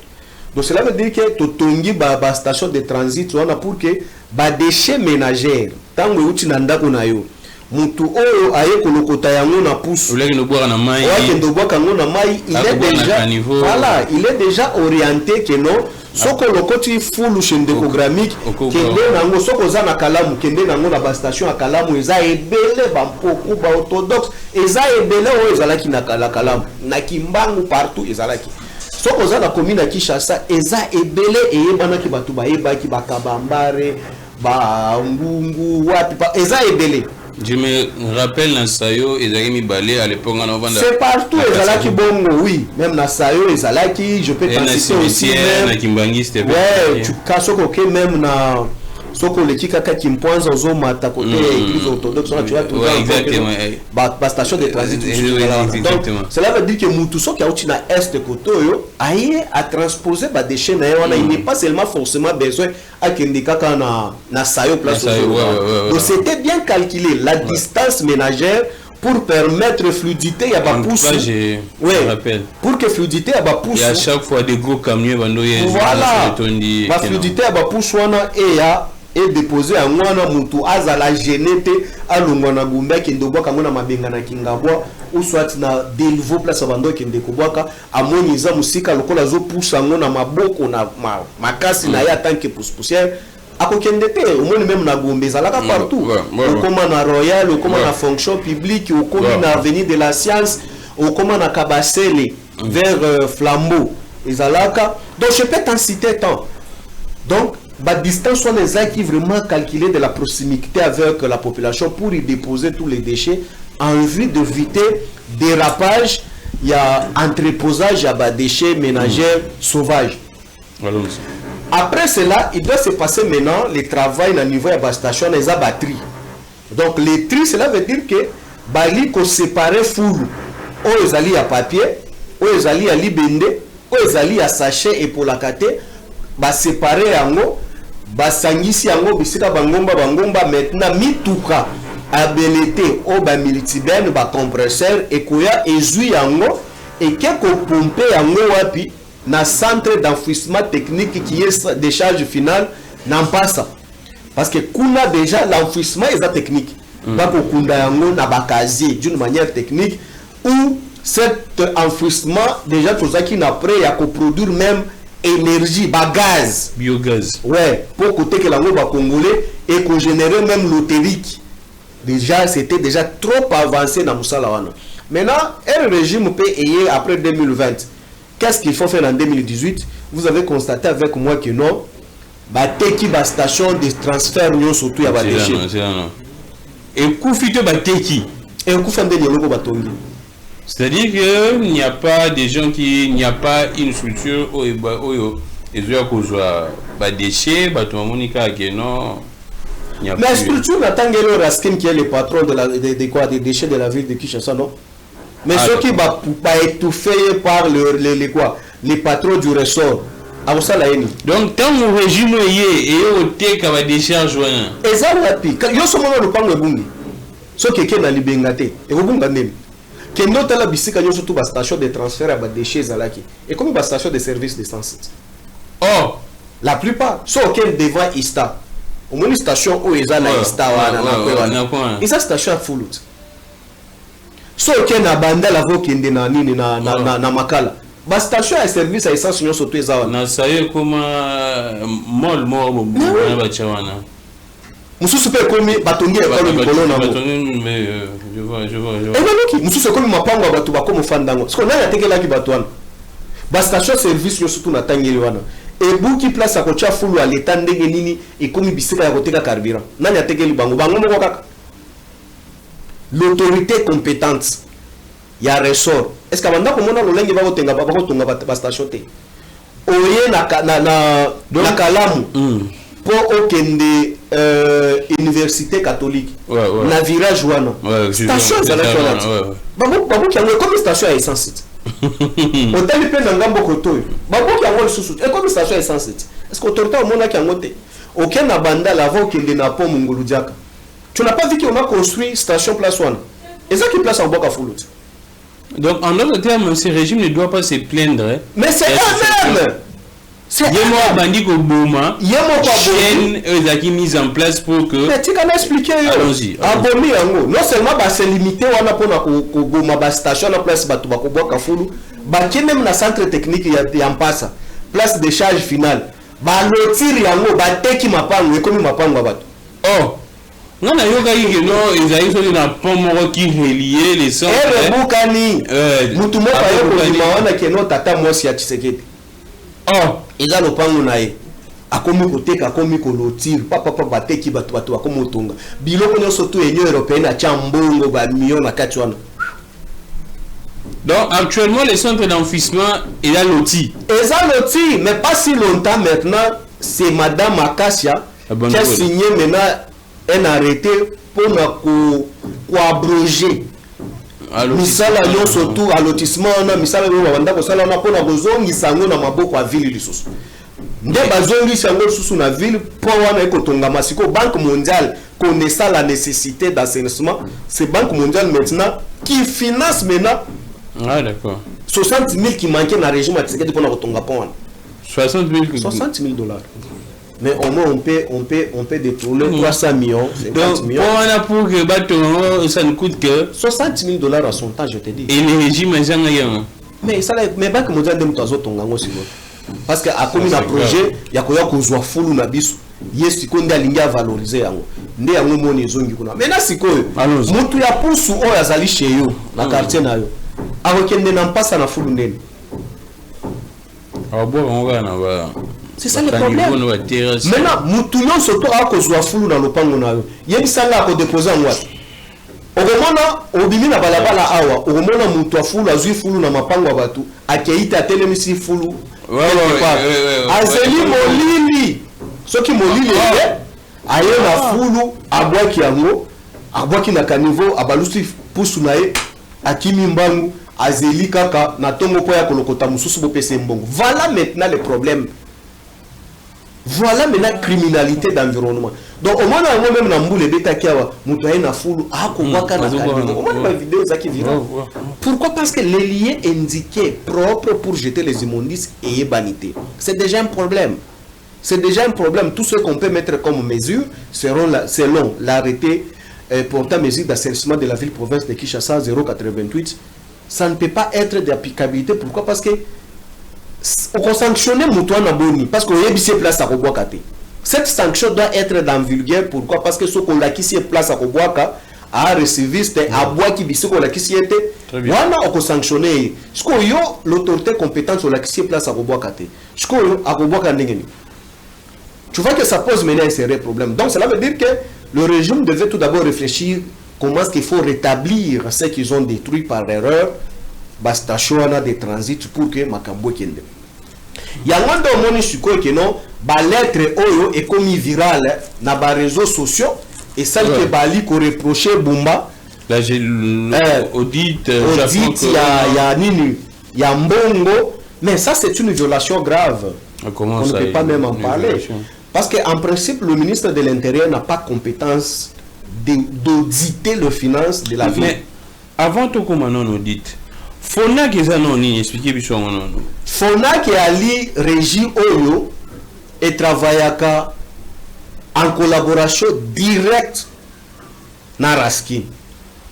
[SPEAKER 2] Donc cela veut dire que tu tongi ba station de transit, on a pour que ba déchets ménagers, tant que uti nanda kuna yo. Mutu oyo aye kolokota yango na pousse.
[SPEAKER 1] Oleki no boire na mai.
[SPEAKER 2] Oleki no boire kango na mai, il est déjà voilà, il est déjà orienté que non. Soko lokoti fulu chendécogramique kende nango soko za na kalamu kende nango na ba station à kalamu eza ebele ba mpoko ba orthodoxe eza ebele o ezalaki na kalamu na kimbangu partout ezalaki soko za na commune ya Kinshasa eza ebele eyebana ki batu ba yebaki ba kabambare ba ngungu wapi pa eza ebele.
[SPEAKER 1] Je me rappelle dans Sayo, Ezaki Balé à l'époque en novembre.
[SPEAKER 2] C'est partout Ezalaki Bongo, oui. Même dans Sayo, Ezalaki, je peux t'en citer aussi.
[SPEAKER 1] Même.
[SPEAKER 2] Ouais, tu casses au même soko le kikaka kimpoanza ozo mata côté église orthodoxe tu vas trouver
[SPEAKER 1] exactement
[SPEAKER 2] ba station de transit
[SPEAKER 1] exactement.
[SPEAKER 2] Cela veut dire que mutu soki auti na est côté yo aye à transposer ba déchets na wana il n'est pas seulement forcément besoin à kende kaka na sayo place donc c'était bien calculé la distance ménagère pour permettre fluidité ya ba pousse.
[SPEAKER 1] Je rappelle.
[SPEAKER 2] Pour que fluidité ya ba pousse.
[SPEAKER 1] Il y a à chaque fois des gros camions bandoye.
[SPEAKER 2] Voilà. La fluidité ya ba pousse wana et déposer à mwana mutu azala genete alongwana gumba kende bwaka mona mabenga na kingabwa ou soit na déliveau place bando kende kobwaka amoni za musika lokola zo pousse ngona maboko na makasi na ya tanke poussière akokende te omoni même na gombe ezalaka partout okoma na royal okoma na fonction publique okoma na avenue de la science okoma na kabasele vers flambeau ezalaka donc je peux t'en citer tant donc la distance sont les actes qui vraiment calculés de la proximité avec la population pour y déposer tous les déchets en vue d'éviter dérapage, il y a entreposage, il y a des déchets ménagers sauvages. Après cela, il doit se passer maintenant le travail au niveau de la station des batteries. Donc les tri, cela veut dire que bali ko séparer foule. O ezali à papier, o ezali à libende, o ezali à sachet et pour la kate, ba séparer yango. Basangisi yango bisika bangomba maintenant mituka abelete o ba multibène ba compresseur ekoya ezui yango et keko pomper yango wapi na centre d'enfouissement technique qui est décharge finale n'ampasa parce que kuna déjà l'enfouissement est technique bako kunda yango na bakazier d'une manière technique où cet enfouissement déjà tozaki na prêt ya ko produire même énergie, gaz,
[SPEAKER 1] biogaz.
[SPEAKER 2] Ouais, pour côté que la va congolais et qu'on générait même l'otérique. Déjà, c'était déjà trop avancé dans Moussalawana. Maintenant, un régime peut ayer après 2020. Qu'est-ce qu'il faut faire en 2018? Vous avez constaté avec moi que non, bateki ba station de transfert nous surtout ya ba déchets.
[SPEAKER 1] Et koufite bateki.
[SPEAKER 2] Et koufite de nyoloko batongi.
[SPEAKER 1] C'est-à-dire qu'il n'y a pas des gens qui, il n'y a pas une structure où ils ont des déchets,
[SPEAKER 2] mais la structure n'attend que Raskin qui est le patron des déchets de la ville de Kinshasa, non? Mais ceux qui vont étouffer par les patrons du ressort.
[SPEAKER 1] Donc, tant que le régime est au thé qui va décharger.
[SPEAKER 2] Et ça, il y a ce moment où le pan est bon. Ce qui est dans les bengate, et vous bongandez. Que nous avons bisika nous surtout la station de transfert à déchets zalaki et comme la station de service de transit.
[SPEAKER 1] Oh,
[SPEAKER 2] la plupart sont auquel devant Ista. Au moins une station où ils ont la Ista wana. Et ça station full out. So auquel na banda la voie qui na nini na makala. Ba station à service à essence nous surtout ezana.
[SPEAKER 1] Na saye comme mol ba chawana.
[SPEAKER 2] Mususu pe komi batongi ekolo mikolo na ngo.
[SPEAKER 1] Mais je vois.
[SPEAKER 2] Et donc mususu komi mapango batu ba komo fandango. Parce que na yatekela ki batwana. Ba station service yo surtout na tangeli wana. Et buki place à kocha fulu à l'état ndenge nini et komi bisika ya koteka carburant. Na yatekeli bango moko kaka. L'autorité compétente ya ressort. Est-ce que banda ko mona lolenge ba kotenga ba kotonga ba station te. Oye na kalamu. Pour aucun université catholique na virage wana station zalaki babu qui a comme station à essence hôtel pe na ngambo kotoyo babu qui a susu et comme station à essence est-ce que autorité au monde qui a monté aucun na banda la voie qui est na pont Mungulu Diaka tu n'as pas vu qu'on a construit station place one et ça qui place en boka full.
[SPEAKER 1] Donc en d'autres termes ce régime ne doit pas se plaindre
[SPEAKER 2] mais c'est eux-mêmes.
[SPEAKER 1] Il y a bandi ko boma. Il y a chaîne mise en place pour que.
[SPEAKER 2] Mais tu vas expliquer. Allons-y. Abomi yango. Non seulement ba se limiter wana pona ko boma ba station na place batu ba ko boka fulu. Ba ki même na centre technique ya Mpasa. Place de charge finale. Ba lotir yango ba teki mapango ekomi mapango batu.
[SPEAKER 1] Oh. Non na yoga yingi no ezali so na pont moko qui relier les centres.
[SPEAKER 2] Eh bukani. Mutu moko ayeko di mawana ke no tata mosi ya Tshisekedi.
[SPEAKER 1] Oh,
[SPEAKER 2] eza lopango na ye akomi koteka akomi kolotir papa bateki batu akomi otonga biloko nyonso to union européenne atia mbongo ba million na kati wana.
[SPEAKER 1] Donc actuellement les centres d'enfouissement est là loti.
[SPEAKER 2] Eza loti mais pas si longtemps maintenant c'est madame Akasia qui a signé maintenant un arrêté pour abroger misala yo surtout à lotissement na misala yo banda ko sala na pona bozongi sango na maboko ya ville lisusu nde bazongi sango lisusu na ville pour wana ekotonga masiko Banque mondiale connaissant la nécessité d'assainissement, c'est Banque mondiale maintenant qui finance maintenant.
[SPEAKER 1] Ah d'accord.
[SPEAKER 2] 60 000 qui manquaient dans le régime à Tshisekedi qu'on a retonga pon.
[SPEAKER 1] 60 000
[SPEAKER 2] $. Mais au moins on peut détourner 300 millions, 50 millions.
[SPEAKER 1] Pour que bateau ça ne coûte que
[SPEAKER 2] $60 000 à son temps, je te dis.
[SPEAKER 1] Et le régime est jamais.
[SPEAKER 2] Mais ça mais Banque mondiale de mutazo tonga ngo sino. Parce que à comme un projet, il y a quoi qu'on soit fulu na biso. Yes konde alingi a valoriser yango nde yango moni zongi kuna mena sikoyo mutu ya pusu oyo azali chez yo na quartier na yo akokende na mpasa na fulu ndeni c'est ça le problème. Maintenant mutu nyonso to akozwa fulu na lopango na yo yebisanga akodeposer yango ati okomona obimi na balabala awa okomona mutu afulu azwi fulu na mapango ya batu akeita atelemisi fulu azeli molili soki molili aye na fulu abwaki yango abwaki na kanivo abalusi pusu na ye akimi mbangu azeli kaka na tongo po ya kolokota mususu bopese mbongo. Voilà maintenant le problème. Voilà maintenant criminalité d'environnement. Donc au moins même na mbule beta kiawa mutu aye na fulu akobwaka na kanivo. Au moins ma vidéo zaki vira. Pourquoi? Parce que les liens indiqués propres pour jeter les immondices et banité. C'est déjà un problème. C'est déjà un problème. Tout ce qu'on peut mettre comme mesure selon l'arrêté portant mesure d'assainissement de la ville-province de Kinshasa 088. Ça ne peut pas être d'applicabilité. Pourquoi? Parce que on sanctionne Moutouana Boni. Parce qu'on y a place à Kobwakate. Cette sanction doit être dans le vulgaire. Pourquoi? Parce que ce qu'on a qui place à Kobwaka a recevé c'était à bois qui bisse qu'on a qui s'y était. Voilà, on sanctionné. Ce qu'on y a l'autorité compétente sur la qui s'y place à Kobwakate. Ce qu'on y a à Kobwaka Ndengeni. Tu vois que ça pose maintenant un sérieux problème. Donc cela veut dire que le régime devait tout d'abord réfléchir comment est-ce qu'il faut rétablir ce qu'ils ont détruit par erreur, bastachona de transit pour que Makambo kende. Yangondo moni suko que non, ba lettre oyo est commis viral na ba réseaux sociaux et celle que bali ko reprocher Bumba.
[SPEAKER 1] Là j'ai audit
[SPEAKER 2] ya nini ya mbongo, mais ça c'est une violation grave.
[SPEAKER 1] Comment
[SPEAKER 2] on ne peut pas même en parler. Parce qu'en principe, le ministre de l'Intérieur n'a pas compétence d'auditer les finances de la ville.
[SPEAKER 1] Mais avant tout, comment on audite Fona qui est anonyme, expliquez bien non.
[SPEAKER 2] Fona qui a li régi Oyo et travaille en collaboration directe na Raskin.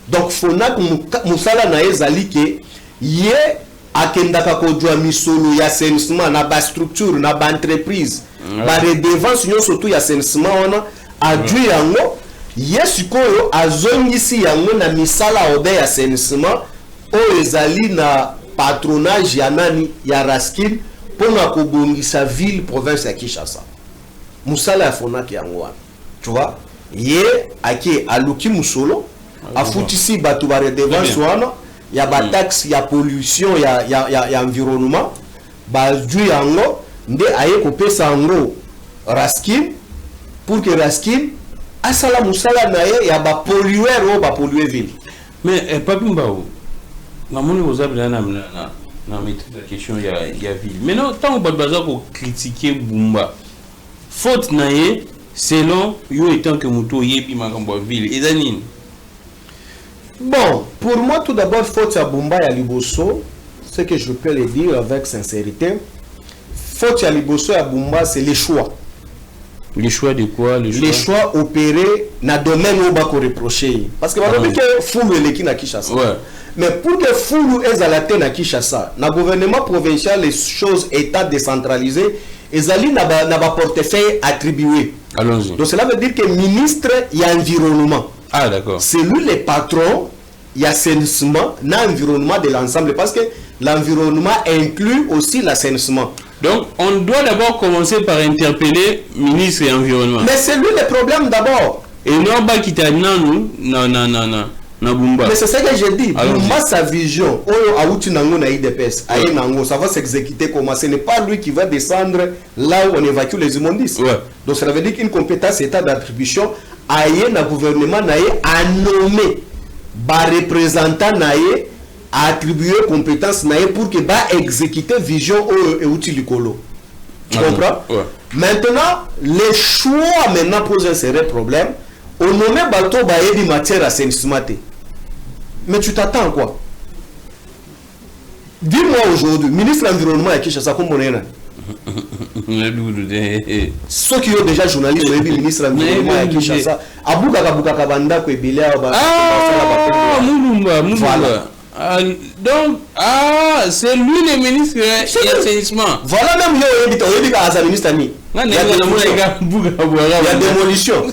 [SPEAKER 2] Donc Fona Moussala na ezali ke yé akendaka kodwa misolo ya assainissement na ba structure na ba entreprise ba redevance nyo surtout ya assainissement wana adui yango yesikoyo azongisi yango na misala obe ya assainissement o ezali na patronage ya nani ya Raskin pona kobongisa ville province ya Kinshasa musala ya Fonaki yango wana tu vois ye ake aluki musolo afutisi batu ba redevance wana ya ba taxe ya pollution ya environnement ba dju yango nde aye kopesa yango Raskin pour que Raskin asala musala na ye ya ba polluer o ba polluer ville.
[SPEAKER 1] Mais Papi Mbao namoni ozabela na mettre la question ya ville. Maintenant tant on baza ko critiquer Bumba faute na ye selon yo étant que muto yebi makambo ville ezanini.
[SPEAKER 2] Bon, pour moi, tout d'abord, faute à Bumba et à Liboso, ce que je peux le dire avec sincérité, faute à Liboso et à Bumba, c'est les choix.
[SPEAKER 1] Les choix de quoi?
[SPEAKER 2] Les choix opérés dans le domaine où on va reprocher. Parce que maintenant, que Foulou est l'équipe à Kinshasa.
[SPEAKER 1] Ouais.
[SPEAKER 2] Mais pour que Foulou est à la tête à Kinshasa, dans le gouvernement provincial, les choses étant décentralisées, ils allaient dans le portefeuille attribué.
[SPEAKER 1] Allons-y.
[SPEAKER 2] Donc cela veut dire que ministre, il y a environnement.
[SPEAKER 1] Ah d'accord.
[SPEAKER 2] C'est lui le patron, il y a assainissement, l'environnement de l'ensemble, parce que l'environnement inclut aussi l'assainissement.
[SPEAKER 1] Donc on doit d'abord commencer par interpeller ministre et environnement.
[SPEAKER 2] Mais c'est lui le problème d'abord.
[SPEAKER 1] Et non pas quitter non.
[SPEAKER 2] Mais c'est ça que j'ai dit. Bumba, sa vision, ça va s'exécuter comment? Ce n'est pas lui qui va descendre là où on évacue les immondices.
[SPEAKER 1] Ouais.
[SPEAKER 2] Donc ça veut dire qu'une compétence état d'attribution, aïe, na gouvernement, a nommé, représentant, a attribué compétence pour que va exécuter vision et outil du colo. Tu comprends?
[SPEAKER 1] Ouais.
[SPEAKER 2] Maintenant, les choix maintenant posent un sérieux problème. On nomme bateau des matières assainissement. Mais tu t'attends quoi? Dis-moi aujourd'hui, ministre de l'Environnement à Kinshasa, comment on est là? Ceux qui ont déjà journaliste, ministre de l'Environnement à Kinshasa, Abouka Banda, Kwebila,
[SPEAKER 1] Moulumba. Donc, c'est lui le ministre de l'assainissement.
[SPEAKER 2] Voilà même le ministre Ami. Il y a démolition.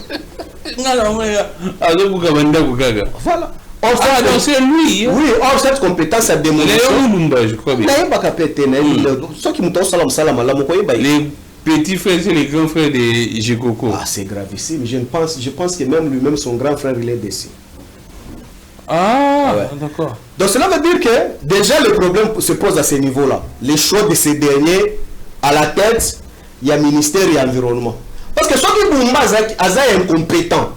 [SPEAKER 2] Voilà.
[SPEAKER 1] Donc c'est lui.
[SPEAKER 2] Oui, or cette compétence à démolition.
[SPEAKER 1] Je crois bien. Les petits frères, c'est les grands frères de Jekoko.
[SPEAKER 2] Ah, c'est gravissime. Je pense que même lui-même, son grand frère, il est décès.
[SPEAKER 1] Ah, ouais. D'accord.
[SPEAKER 2] Donc cela veut dire que déjà le problème se pose à ce niveau-là. Les choix de ces derniers, à la tête, il y a ministère et environnement. Parce que ceux qui Bumba Aza est incompétent,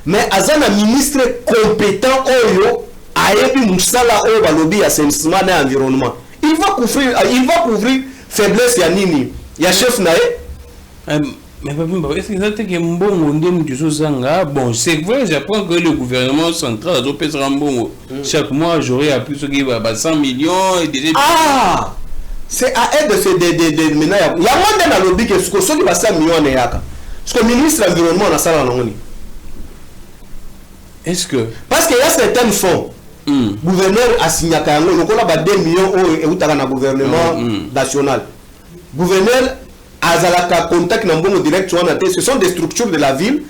[SPEAKER 2] mais Aza est un ministre compétent, Ayebi Moussala, Balobi, assainissement et environnement. Il va couvrir faiblesse et Nini. Il y a chef Naé.
[SPEAKER 1] Mais est-ce que c'est que bon, c'est vrai, j'apprends que le gouvernement central a fait un bon. Chaque mois, j'aurais appris ce qui va 100 millions et des.
[SPEAKER 2] Ah! C'est à aide de maintenant. Il y a moins d'un lobby que ce qui va 100 millions. Parce que le ministre de l'Environnement a ça dans le.
[SPEAKER 1] Est-ce que.
[SPEAKER 2] Parce qu'il y a certains fonds. Gouverneur a signé à 2 millions et où tu as un gouvernement national. Gouverneur. Azalaka contact nambono direct ce sont des structures de la ville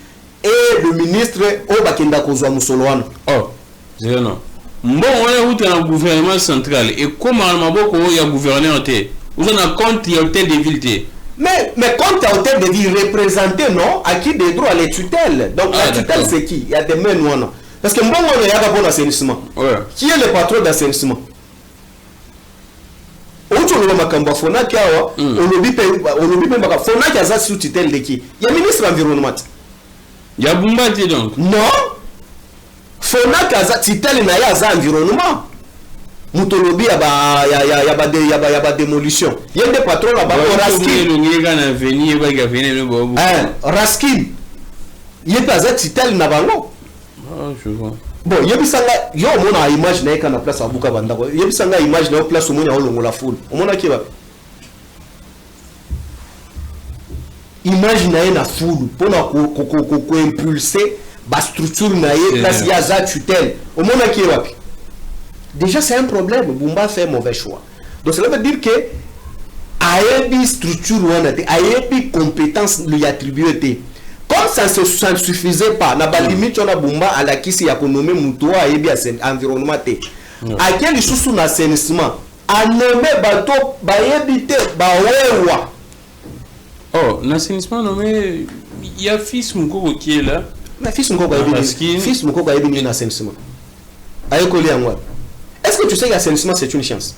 [SPEAKER 2] et le ministre Obakenda Kozwa Musoloana.
[SPEAKER 1] Oh, c'est non. Bon, on est où dans le gouvernement central et comment Maboko il y a gouverneur té. Vous en avez compte il y a hôtel de ville.
[SPEAKER 2] Mais quand tu as hôtel de ville représenté non à qui des droits les tutelles. Donc la tutelle c'est qui? Il y a des mains non. Parce que bon on est à bon assainissement. Ouais. Qui est le patron d'assainissement? Il y a sous tutelle de qui? Il y a ministre de l'environnement.
[SPEAKER 1] Il y a Bumbati donc.
[SPEAKER 2] Non. Fonak a tutelle na ya environnement. Mutolobi y a démolition. Il y a des patrons là-bas. Raskin. Il y a pas tutelle na bango.
[SPEAKER 1] Ah, je vois.
[SPEAKER 2] Bon, yebisanga yo mona image na ekana place abuka bandako. Yebisanga image na place omona olongo la foule. Omona ki ba. Image na na foule pona ko impulser ba structure na place ya za tutelle. Omona ki ba. Déjà c'est un problème. Bumba fait mauvais choix. Donc cela veut dire que ayebi structure wana te, ayebi compétence lui attribuée. Comme ça ne suffisait pas, na ba limite on a Bumba à la kisi ya konomé mutoa ayebi environnement te. A quel sous na assainissement, a nommé bateau ba yebi te ba wewa.
[SPEAKER 1] Oh, l'assainissement nommé il y a fils Mukoko qui est là.
[SPEAKER 2] Mais fils Mukoko ayebi ni assainissement. Ayekoli yango. Est-ce que tu sais que l'assainissement c'est une chance?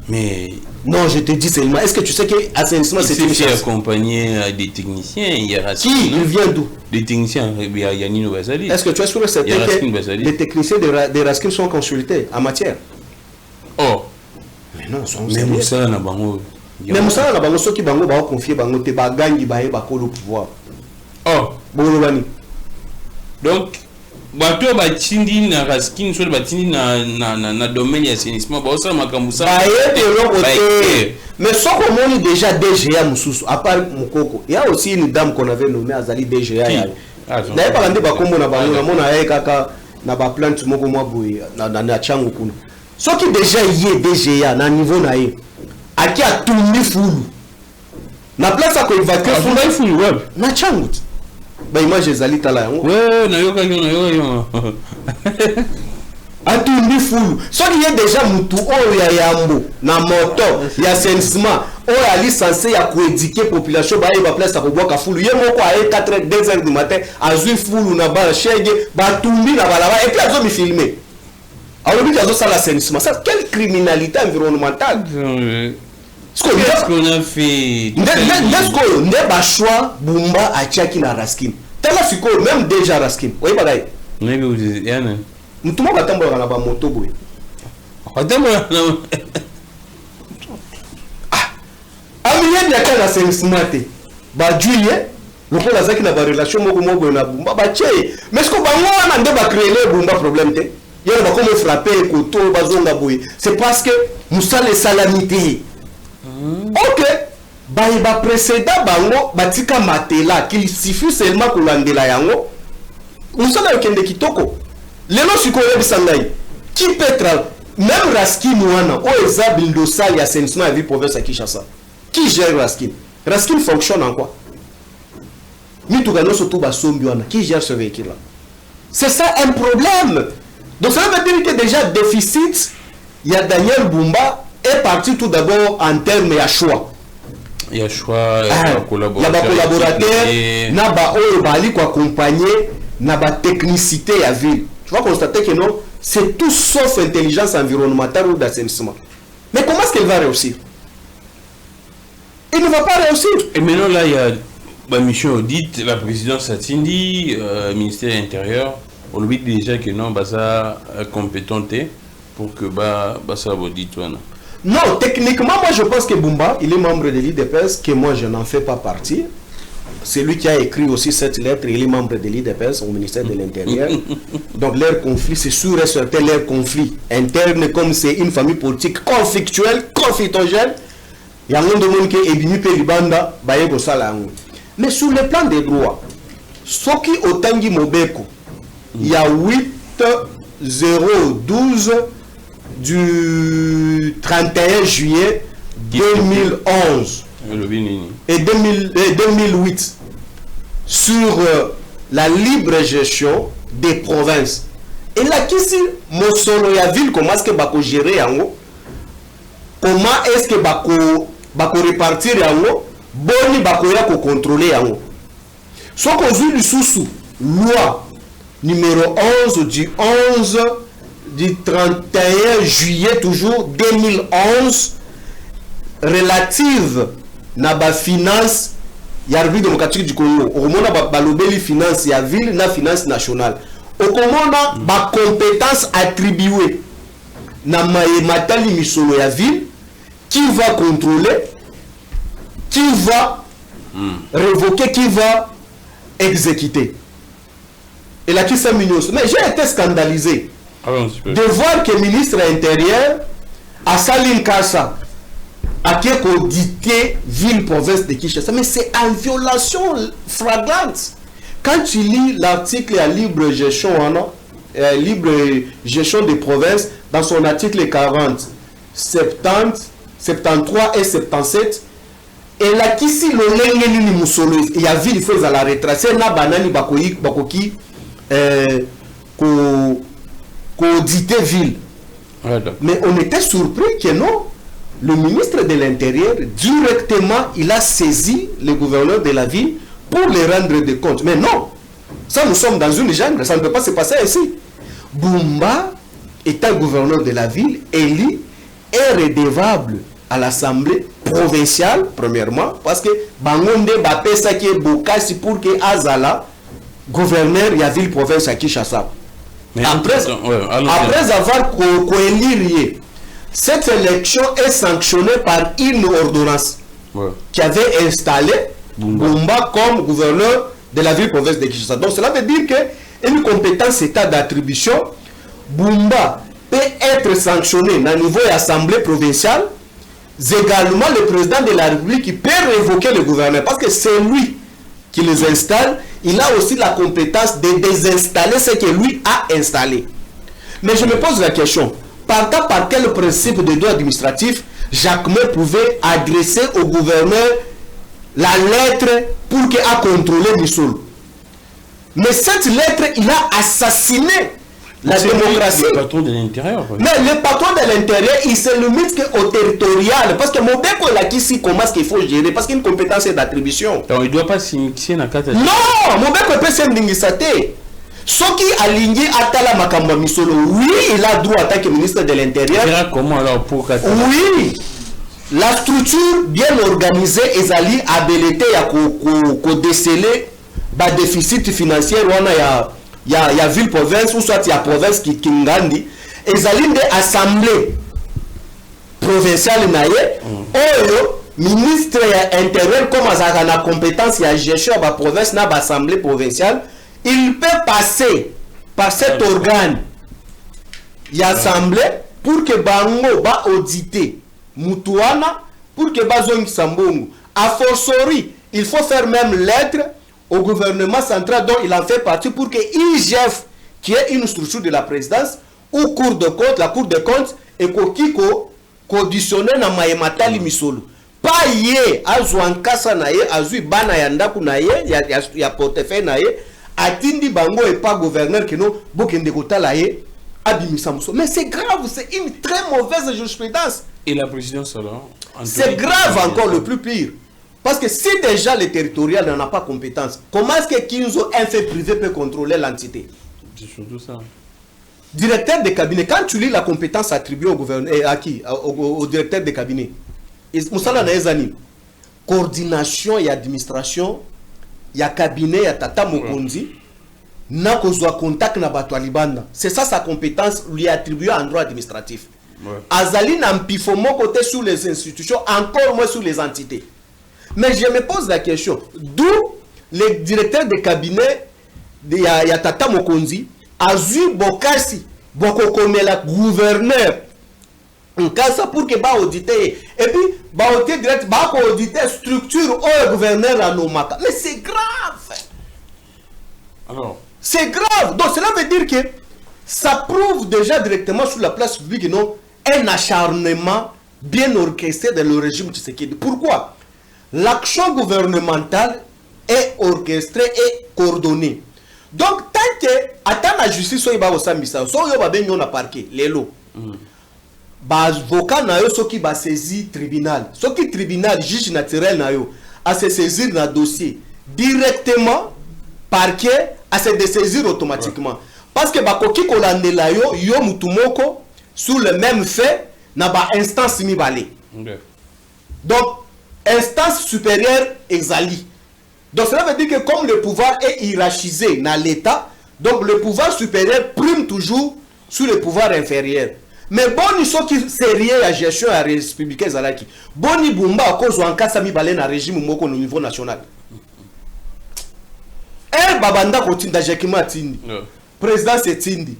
[SPEAKER 1] Mais
[SPEAKER 2] non, je te dis seulement, est-ce que tu sais que l'assainissement c'est une chance?
[SPEAKER 1] Accompagné des techniciens, il y a
[SPEAKER 2] Raskin. Qui? Il vient d'où?
[SPEAKER 1] Des techniciens, il y a Nino Basali.
[SPEAKER 2] Est-ce que tu es sûr que les techniciens de Raskin sont consultés en matière?
[SPEAKER 1] Oh.
[SPEAKER 2] Mais non, sont
[SPEAKER 1] mais Moussa na bango.
[SPEAKER 2] Mais Moussa na bango, ceux qui bango va confier bango te ba gangi ba e ba ko le pouvoir.
[SPEAKER 1] Oh.
[SPEAKER 2] Bon bani.
[SPEAKER 1] Donc bato batindi na Raskin sur batindi na domaine d'assainissement ba osala makambusa
[SPEAKER 2] ba yete lokote mais ce qu'on moni déjà DGA mususu à part Mukoko il y a aussi une dame qu'on avait nommée Azali DGA ya na pas ngandi ba kombo na bango na mona ye kaka na ba plante moko mwa boye na changu kuna ce qui déjà yé DGA na niveau na ye aki atumbi fulu na place ko évacuer
[SPEAKER 1] fulu web
[SPEAKER 2] na changu ba image ezali tala yango
[SPEAKER 1] na yoka
[SPEAKER 2] atumbi fulu so qui est déjà mutu oyo ya yambo na moto ya assainissement Ali censé ya éduquer population ba ba place ko boka fulu ye moko a 4h 2h du matin azui fulu na ba chege ba tumbi na balaba et puis azo mi filmer alors lui azo ça l'assainissement ça quelle criminalité environnementale
[SPEAKER 1] ce qu'on a fait
[SPEAKER 2] ne ba choix Bumba a tiaki na Raskin tala siko même déjà Raskin oui bagaille
[SPEAKER 1] mais vous yana
[SPEAKER 2] mutuma batambola na ba moto boy
[SPEAKER 1] batambola
[SPEAKER 2] amilien ya kana assainissement te ba juillet loko la zaki na ba relation moko na Bumba ba tché mais ce que bango wana nde ba créer Bumba problème te yele ba comme frapper koto bazonga boy c'est parce que musale salamité OK ba précédent bango batika matela qu'il suffit seulement kolandela yango musala yokende kitoko lelo siko yebisangai qui peut même Raskin wana o ezabili dosal ya assainissement ya ville province à Kinshasa. Qui gère Raskin? Raskin fonctionne en quoi? Qui gère ce véhicule-là? C'est ça un problème. Donc ça veut dire que déjà déficit, il y a Daniel Bumba est parti tout d'abord en termes de choix.
[SPEAKER 1] Il y a choix, il y a
[SPEAKER 2] collaborateur, il y a accompagner, il y a technicité à ville. Tu vas constater que non, c'est tout sauf intelligence environnementale ou d'assainissement. Mais comment est-ce qu'elle va réussir? Il ne va pas réussir.
[SPEAKER 1] Et maintenant, là, il y a la mission audit, la présidence Atindi, ministère intérieur. On lui dit déjà que non, ça compétente pour que ça audit.
[SPEAKER 2] Non, techniquement, moi je pense que Bumba, il est membre de l'IDPS, que moi je n'en fais pas partie. C'est lui qui a écrit aussi cette lettre, il est membre de l'IDPS au ministère de l'Intérieur. Donc leur conflit, c'est sûr et certain leur conflit interne, comme c'est une famille politique conflictuelle, conflictogène. Il y a un monde qui est venu pour Libanda, mais sur le plan des droits, ce qui au Tangi Mobeko, il y a 8-0-12 du 31 juillet 2011 et 2008 sur la libre gestion des provinces. Et là, qui si Mosolo ya ville, comment est-ce que bako gérer yango? Comment est-ce que bako répartir yango? Boni bako ya ko contrôler yango. So qu'on vu sous loi numéro 11 du 31 juillet toujours 2011 relative na ba finance ya République démocratique du Congo. Au moment ba lobeli finance ya ville na finance nationale. Au moment ba compétence attribuée na matali misolo ya ville qui va contrôler, qui va révoquer, qui va exécuter. Et là qui s'est mignon. Mais j'ai été scandalisé de voir que le ministre intérieur a Salim Kassa a qui audité ville province de Kinshasa. Mais c'est en violation flagrante. Quand tu lis l'article à libre gestion des provinces, dans son article 40, 70, 73 et 77, et là qui si le lengeni ni musolo il y a ville il faut la retracer na banani bakoki auditer ville. Mais on était surpris que non, le ministre de l'Intérieur directement il a saisi le gouverneur de la ville pour les rendre des comptes. Mais non, ça nous sommes dans une jungle, ça ne peut pas se passer ici. Bumba étant gouverneur de la ville, élu, est redevable à l'Assemblée provinciale, premièrement, parce que Bangonde Bapé ça qui est Bokassi pour que Azala, gouverneur de la ville province à Kinshasa. Mais après avoir coéliré, cette élection est sanctionnée par une ordonnance qui avait installé Bumba comme gouverneur de la ville province de Kinshasa. Donc cela veut dire que une compétence état d'attribution, Bumba peut être sanctionné à niveau de l'Assemblée provinciale. Également, le président de la République qui peut révoquer le gouverneur parce que c'est lui qui les installe. Il a aussi la compétence de désinstaller ce que lui a installé. Mais je me pose la question, par quel principe de droit administratif Jacquemin pouvait adresser au gouverneur la lettre pour qu'il a contrôlé Missol? Mais cette lettre, il a assassiné La démocratie.
[SPEAKER 1] Le patron de l'intérieur.
[SPEAKER 2] Mais le patron de l'intérieur, il se limite qu'au territorial. Parce que Mobeko là qui sait comment est-ce qu'il faut gérer. Parce qu'il y a une compétence d'attribution.
[SPEAKER 1] Donc il ne doit pas s'initier dans la carte.
[SPEAKER 2] Non, Mobeko peut s'indigner. Ce qui est aligné à Tala Makamba Misolo, oui, il a droit en tant que ministre de l'Intérieur.
[SPEAKER 1] Comment alors pour
[SPEAKER 2] oui, la structure bien organisée est allée habiliter à déceler le déficit financier. Il y a ville province ou soit il y a province qui ngandi. Ils allient de assemblée provinciale naie. Ministre intérieur comme à la compétence il y a gestion à la province na assemblée provinciale. Il peut passer par cet organe, il y a assemblée pour que Bango va auditer Mutuana, pour que Bazong Sambongo. A fortiori, il faut faire même lettre au gouvernement central dont il en fait partie pour que IGF, qui est une structure de la présidence, ou Cour de compte, la Cour de compte, et Kokiko, conditionné na Mayematali Misolo. Pas yé, Azuankasa naye, Azui Bana Yandaku naye, il y a portefeuille naye. Atindi Bango et pas gouverneur qui nous bokende kota laé abimisamuso. Mais c'est grave, c'est une très mauvaise jurisprudence.
[SPEAKER 1] Et la présidence alors
[SPEAKER 2] c'est grave encore le plus pire. Parce que si déjà le territorial n'en a pas compétence, comment est-ce que Kinzo, un fait privé, peut contrôler l'entité?
[SPEAKER 1] C'est surtout ça.
[SPEAKER 2] Directeur de cabinet, quand tu lis la compétence attribuée au gouverneur, à qui? Au directeur de cabinet. Moussala Naezani. Coordination et administration. Il y a cabinet, il y a Tata Mokonzi, n'a qu'au contact na Batualibanda. C'est ça sa compétence lui attribuée en droit administratif. Azali n'a pas côté sur les institutions, encore moins sur les entités. Mais je me pose la question, d'où le directeur de cabinet, il y a Tata Mokonzi, Azu Bokasi, Bokokomela, gouverneur, en cas ça pour que va auditer et puis va auditer direct va auditer structure au gouverneur à Nomaka. Mais c'est grave.
[SPEAKER 1] Alors
[SPEAKER 2] c'est grave. Donc cela veut dire que ça prouve déjà directement sur la place publique non un acharnement bien orchestré de le régime Tshisekedi. Pourquoi? L'action gouvernementale est orchestrée et coordonnée. Donc tant que attend la justice so iba osambisa so yo ba benyo na parquet lelo. Avocat na yo soki ba saisir tribunal soki tribunal juge naturel na yo a se saisir na dossier directement parquet a se dessaisir automatiquement parce que ba koki kolandela yo yo mutumoko sous le même fait na ba instance mi balé. Donc instance supérieure exali. Donc cela veut dire que comme le pouvoir est hiérarchisé dans l'état, donc le pouvoir supérieur prime toujours sur le pouvoir inférieur. Mais bon, ils sont qui sérieux à gestion à républicain Zalaki. Boni Bumba à cause en cas sami balé na régime moko au niveau national. Babanda continue Jakima Tindi. Président c'est Tindi.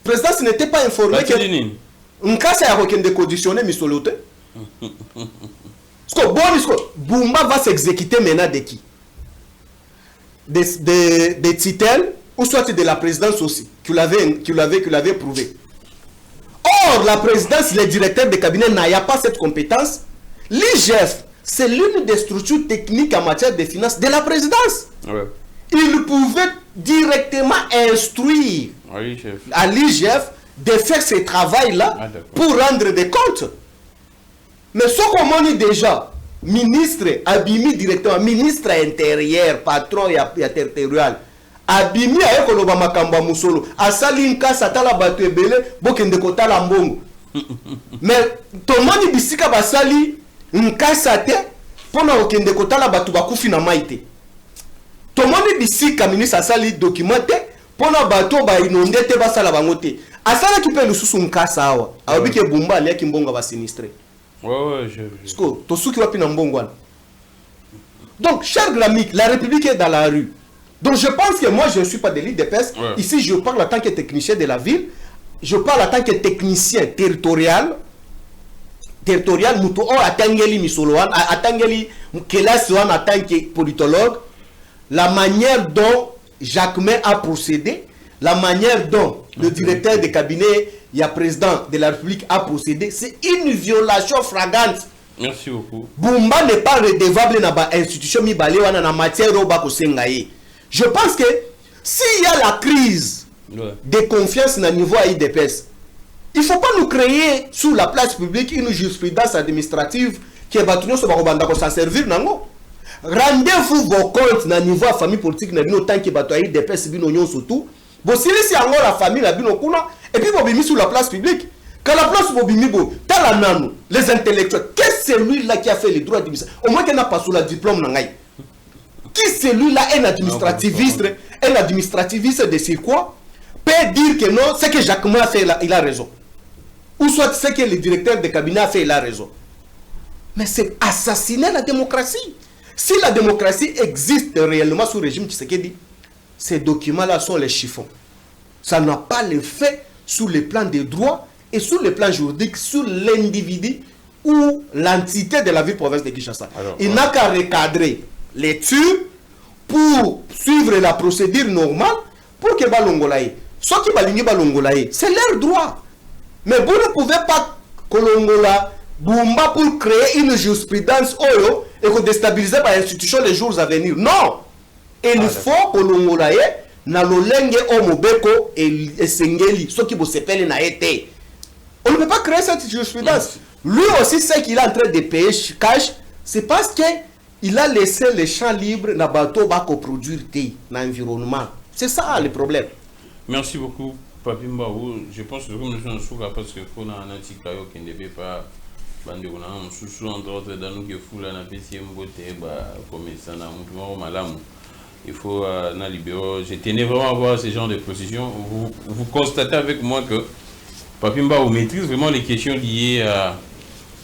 [SPEAKER 2] Président ce n'était pas informé que en cas ça a aucun de conditionner misolote. Parce que bon Bumba va s'exécuter maintenant de qui? Des titelles ou soit de la présidence aussi qui l'avait prouvé. Or, la présidence, le directeur de cabinet n'a pas cette compétence. L'IGF, c'est l'une des structures techniques en matière de finances de la présidence. Il pouvait directement instruire à l'IGF de faire ce travail-là pour rendre des comptes. Mais ce qu'on dit déjà, ministre, Abimi directement, ministre intérieur, patron et territorial, Abimi a ekoloba makamba musolo asali nkasa tala batu ebele bokende kotala mbongo. Mais tomoni bisika basali nkasa te pona okende kotala batu bakufi na maite. Tomoni bisika ministre asali documenté pona batu ba inonde te basala bango te. Asala ki pe lususu nkasa awa. Abike Bumba ali ki mbongo ba sinistre.
[SPEAKER 1] je.
[SPEAKER 2] Sko to suki wapi na mbongo wana. Donc cher Glamik, la République est dans la rue. Donc je pense que moi je ne suis pas de l'IDPS. Ici je parle en tant que technicien de la ville. Je parle en tant que technicien territorial. Territorial, muto or atangeli misoloan, atangeli kelaswan en tant que politologue. La manière dont Jacquemin a procédé, la manière dont le directeur de cabinet, il y a président de la République a procédé, c'est une violation flagrante.
[SPEAKER 1] Merci beaucoup.
[SPEAKER 2] Bumba n'est pas redevable dans l'institution mi balé wana na matière roba ko sengaye. Je pense que s'il y a la crise de confiance na niveau IDPS. Il ne faut pas nous créer sur la place publique une jurisprudence administrative qui est battue sur le s'en servir. Rendez-vous vos comptes na niveau de la famille politique na bino tant que bato IDPS bino nyon surtout. Bon si c'est encore la famille la bino kuna et puis vous mis sur la place publique. Quand la place bobimi bo, t'as la nano, les intellectuels, qui est celui-là qui a fait les droits d'administration? Au moins qu'il n'a pas sous la diplôme nangai. Qui celui-là est un administrativiste de c'est quoi? Peut dire que non, c'est que Jacques Ma a fait, il a raison. Ou soit c'est que le directeur de cabinet a fait, il a raison. Mais c'est assassiner la démocratie. Si la démocratie existe réellement sous le régime Tshisekedi, ces documents-là sont les chiffons. Ça n'a pas l'effet sur le plan des droits et sur le plan juridique, sur l'individu ou l'entité de la ville-province de Kinshasa. Il n'a qu'à recadrer les tueurs pour suivre la procédure normale pour que Balongolaye. Ceux qui balingi Balongolaye, c'est leur droit. Mais vous ne pouvez pas Kolongola Bumba pour créer une jurisprudence Oyo et que déstabiliser par l'institution les jours à venir. Non! Il faut Kolongolaye na lolenge omobeko et sengeli ceux qui vous s'appellent na été. On ne peut pas créer cette jurisprudence. Lui aussi, ce qu'il est en train de payer cash, c'est parce qu'il a laissé les champs libres dans le bateau pour produire dans l'environnement. C'est ça le problème.
[SPEAKER 1] Merci beaucoup, Papi Mbaou. Je pense que comme nous sommes parce que qu'on a un anti-caillou qui ne devait pas bander, on a un sous entre autres dans nous qui fout la PCM beauté, comme ça, il faut na libérer. Je tenais vraiment à voir ce genre de position. Vous constatez avec moi que Papi Mbaou maîtrise vraiment les questions liées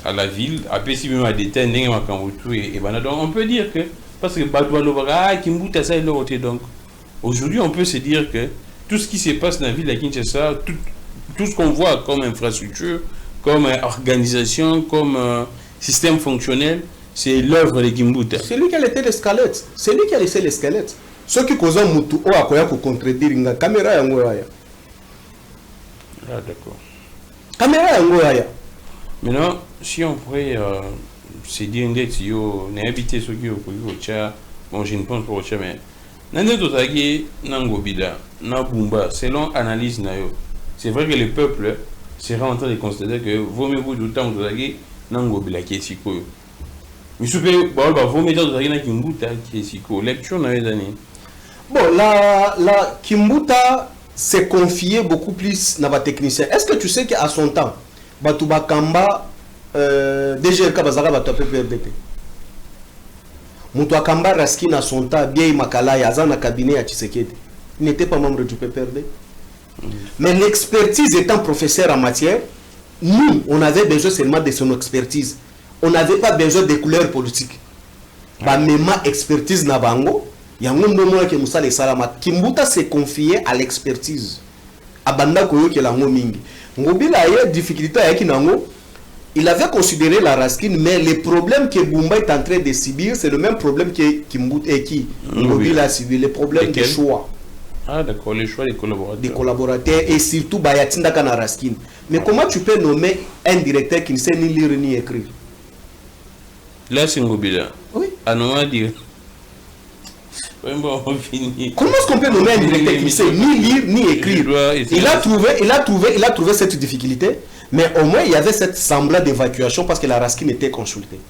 [SPEAKER 1] à la ville, à PCB à détail, et donc on peut dire que, parce que donc aujourd'hui on peut se dire que tout ce qui se passe dans la ville de Kinshasa, tout ce qu'on voit comme infrastructure, comme organisation, comme système fonctionnel, c'est l'œuvre de Kimbuta.
[SPEAKER 2] C'est lui qui a laissé les squelettes. C'est lui qui a laissé les squelettes. Ceux qui causent Moutou, ou à quoi pour contredire une caméra en Goya.
[SPEAKER 1] Ah d'accord.
[SPEAKER 2] Caméra en Goya.
[SPEAKER 1] Maintenant, si on pourrait se dire que on a habité ceux qui ont bon, je ne pense pas au chat, mais Nandetotagi, Nangobida, Nabumba, selon analyse Nayo, c'est vrai que le peuple sera en train de constater que vaut mieux vous du temps de Nangobila qui est si cool. Mais si vous vaut mieux de Kimbuta qui est si cool. Lecture Nayo d'année.
[SPEAKER 2] Bon, la Kimbuta s'est confié beaucoup plus dans les techniciens. Est-ce que tu sais qu'à son temps, Batouba Kamba, DGRK Bazara Batouba PPRDP. Moutoua Kamba Raskin à son temps, bien Makala, Yazan a cabinet à Tshisekedi. Il n'était pas membre du PPRD. Mais l'expertise étant professeur en matière, nous, on avait besoin seulement de son expertise. On n'avait pas besoin de couleurs politiques. Même expertise Nabango, il y a un moment que Moussa les Salama. Kimbuta s'est confié à l'expertise. Abanda Koyo qui est la Ngomingi. Ngobila a eu difficulté avec Nango. Il avait considéré la Raskin, mais le problème que Bumba est en train de subir, c'est le même problème que Kimbuta et qui Ngobila a subi, le problème des choix.
[SPEAKER 1] Ah d'accord, les choix des collaborateurs.
[SPEAKER 2] Des collaborateurs et surtout Bayatinda Kana Raskin. Mais comment tu peux nommer un directeur qui ne sait ni lire ni écrire?
[SPEAKER 1] Là c'est Ngobila.
[SPEAKER 2] Oui.
[SPEAKER 1] À nous dire. Comment
[SPEAKER 2] est-ce qu'on peut nommer un directeur qui ne sait ni lire ni écrire? Il a trouvé cette difficulté, mais au moins il y avait cette semblant d'évacuation parce que la Raskin était consultée.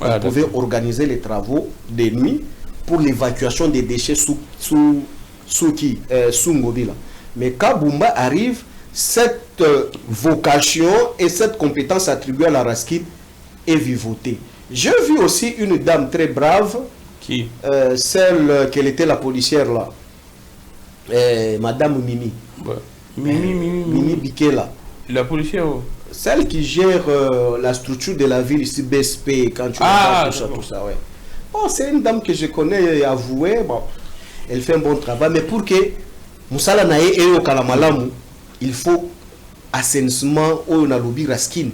[SPEAKER 2] On pouvait organiser les travaux de nuit pour l'évacuation des déchets sous Ngobila. Mais quand Bumba arrive, cette vocation et cette compétence attribuée à la Raskin est vivotée. J'ai vu aussi une dame très brave.
[SPEAKER 1] Qui
[SPEAKER 2] celle qu'elle était la policière là. Madame Mimi.
[SPEAKER 1] Ouais.
[SPEAKER 2] Mimi Bikela.
[SPEAKER 1] La policière
[SPEAKER 2] celle qui gère la structure de la ville ici, BSP, quand tu vois tout ça, ouais. Bon, c'est une dame que je connais avouée. Bon, elle fait un bon travail. Mais pour que Moussala Naye et au Kalamalamu, il faut assainissement au Nalobi Raskin.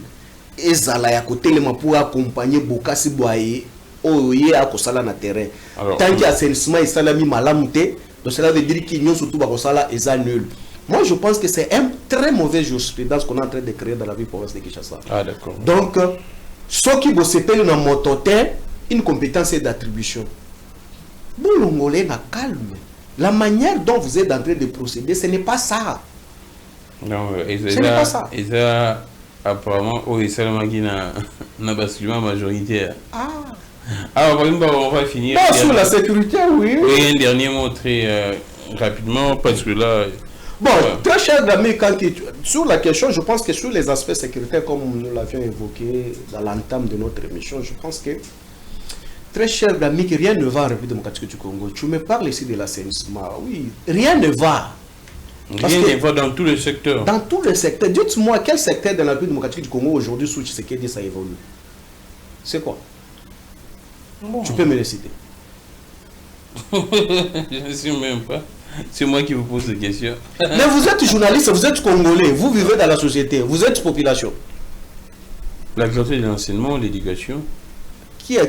[SPEAKER 2] Et Zala ya côté le pour accompagner Bokasi Boaye. Oye à Kosala na terrain. Tant qu'il y a assainissement et salami malamute, donc cela veut dire qu'il y a surtout Bakosala et ça nul. Moi je pense que c'est un très mauvais jurisprudence qu'on est en train de créer dans la ville province de Kinshasa.
[SPEAKER 1] Ah d'accord.
[SPEAKER 2] Donc, ce qui vous s'appelle dans mon une compétence d'attribution. Boulongolé na calme. La manière dont vous êtes en train de procéder, ce n'est pas ça.
[SPEAKER 1] Non,
[SPEAKER 2] Ce n'est pas ça.
[SPEAKER 1] Et ça, apparemment, oh, et seulement qui n'a basculement majoritaire. Alors, on va finir.
[SPEAKER 2] Non, sur la sécurité, oui.
[SPEAKER 1] Et un dernier mot très rapidement, parce que là...
[SPEAKER 2] Bon, très cher ami, sur la question, je pense que sur les aspects sécuritaires, comme nous l'avions évoqué dans l'entame de notre émission, je pense que, très cher ami, que rien ne va en République démocratique du Congo. Tu me parles ici de l'assainissement. Oui, rien ne va.
[SPEAKER 1] Rien ne va dans tous les secteurs.
[SPEAKER 2] Dans tous les secteurs. Dites-moi, quel secteur de la République démocratique du Congo aujourd'hui, sous Tshisekedi, ça évolue? C'est quoi? Bon. Tu peux me le citer.
[SPEAKER 1] Je ne sais même pas. C'est moi qui vous pose des questions.
[SPEAKER 2] Mais vous êtes journaliste, vous êtes congolais, vous vivez dans la société, vous êtes population.
[SPEAKER 1] La gratuité de l'enseignement, l'éducation.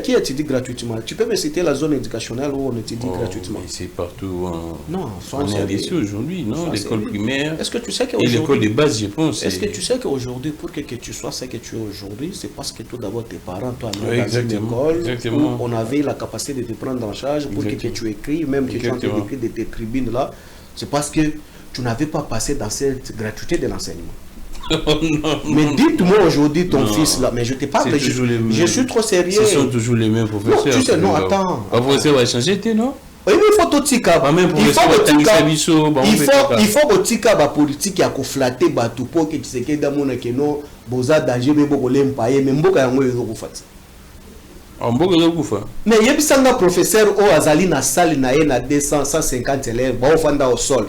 [SPEAKER 2] Qui étudie gratuitement? Tu peux me citer la zone éducationnelle où on étudie gratuitement?
[SPEAKER 1] C'est partout.
[SPEAKER 2] Non,
[SPEAKER 1] on est ici aujourd'hui, non? L'école primaire.
[SPEAKER 2] Est-ce que tu sais
[SPEAKER 1] et l'école de base, je pense.
[SPEAKER 2] Est-ce que tu sais qu'aujourd'hui, pour que tu sois ce que tu es aujourd'hui, c'est parce que tout d'abord tes parents t'ont amené dans une école où on avait la capacité de te prendre en charge pour que tu écris, même que tu es en train d'écrire de tes tribunes là. C'est parce que tu n'avais pas passé dans cette gratuité de l'enseignement. Mais dites-moi aujourd'hui ton fils là, mais je te parle, je suis trop sérieux.
[SPEAKER 1] Ce sont toujours les mêmes professeurs.
[SPEAKER 2] Non, tu sais, non, attends.
[SPEAKER 1] Le professeur va changer, non?
[SPEAKER 2] Oui, mais il faut tout tika. Il faut que tika ba politique ya ko flatter bato pour que tu sais que dans mon ekeno boza danger be boko lempaye mais mboka yango ezo kufata.
[SPEAKER 1] Mboka ezo kufa.
[SPEAKER 2] Mais yebisanga professeur o azali na salle na ye na 200 150 élèves ba ofanda au sol.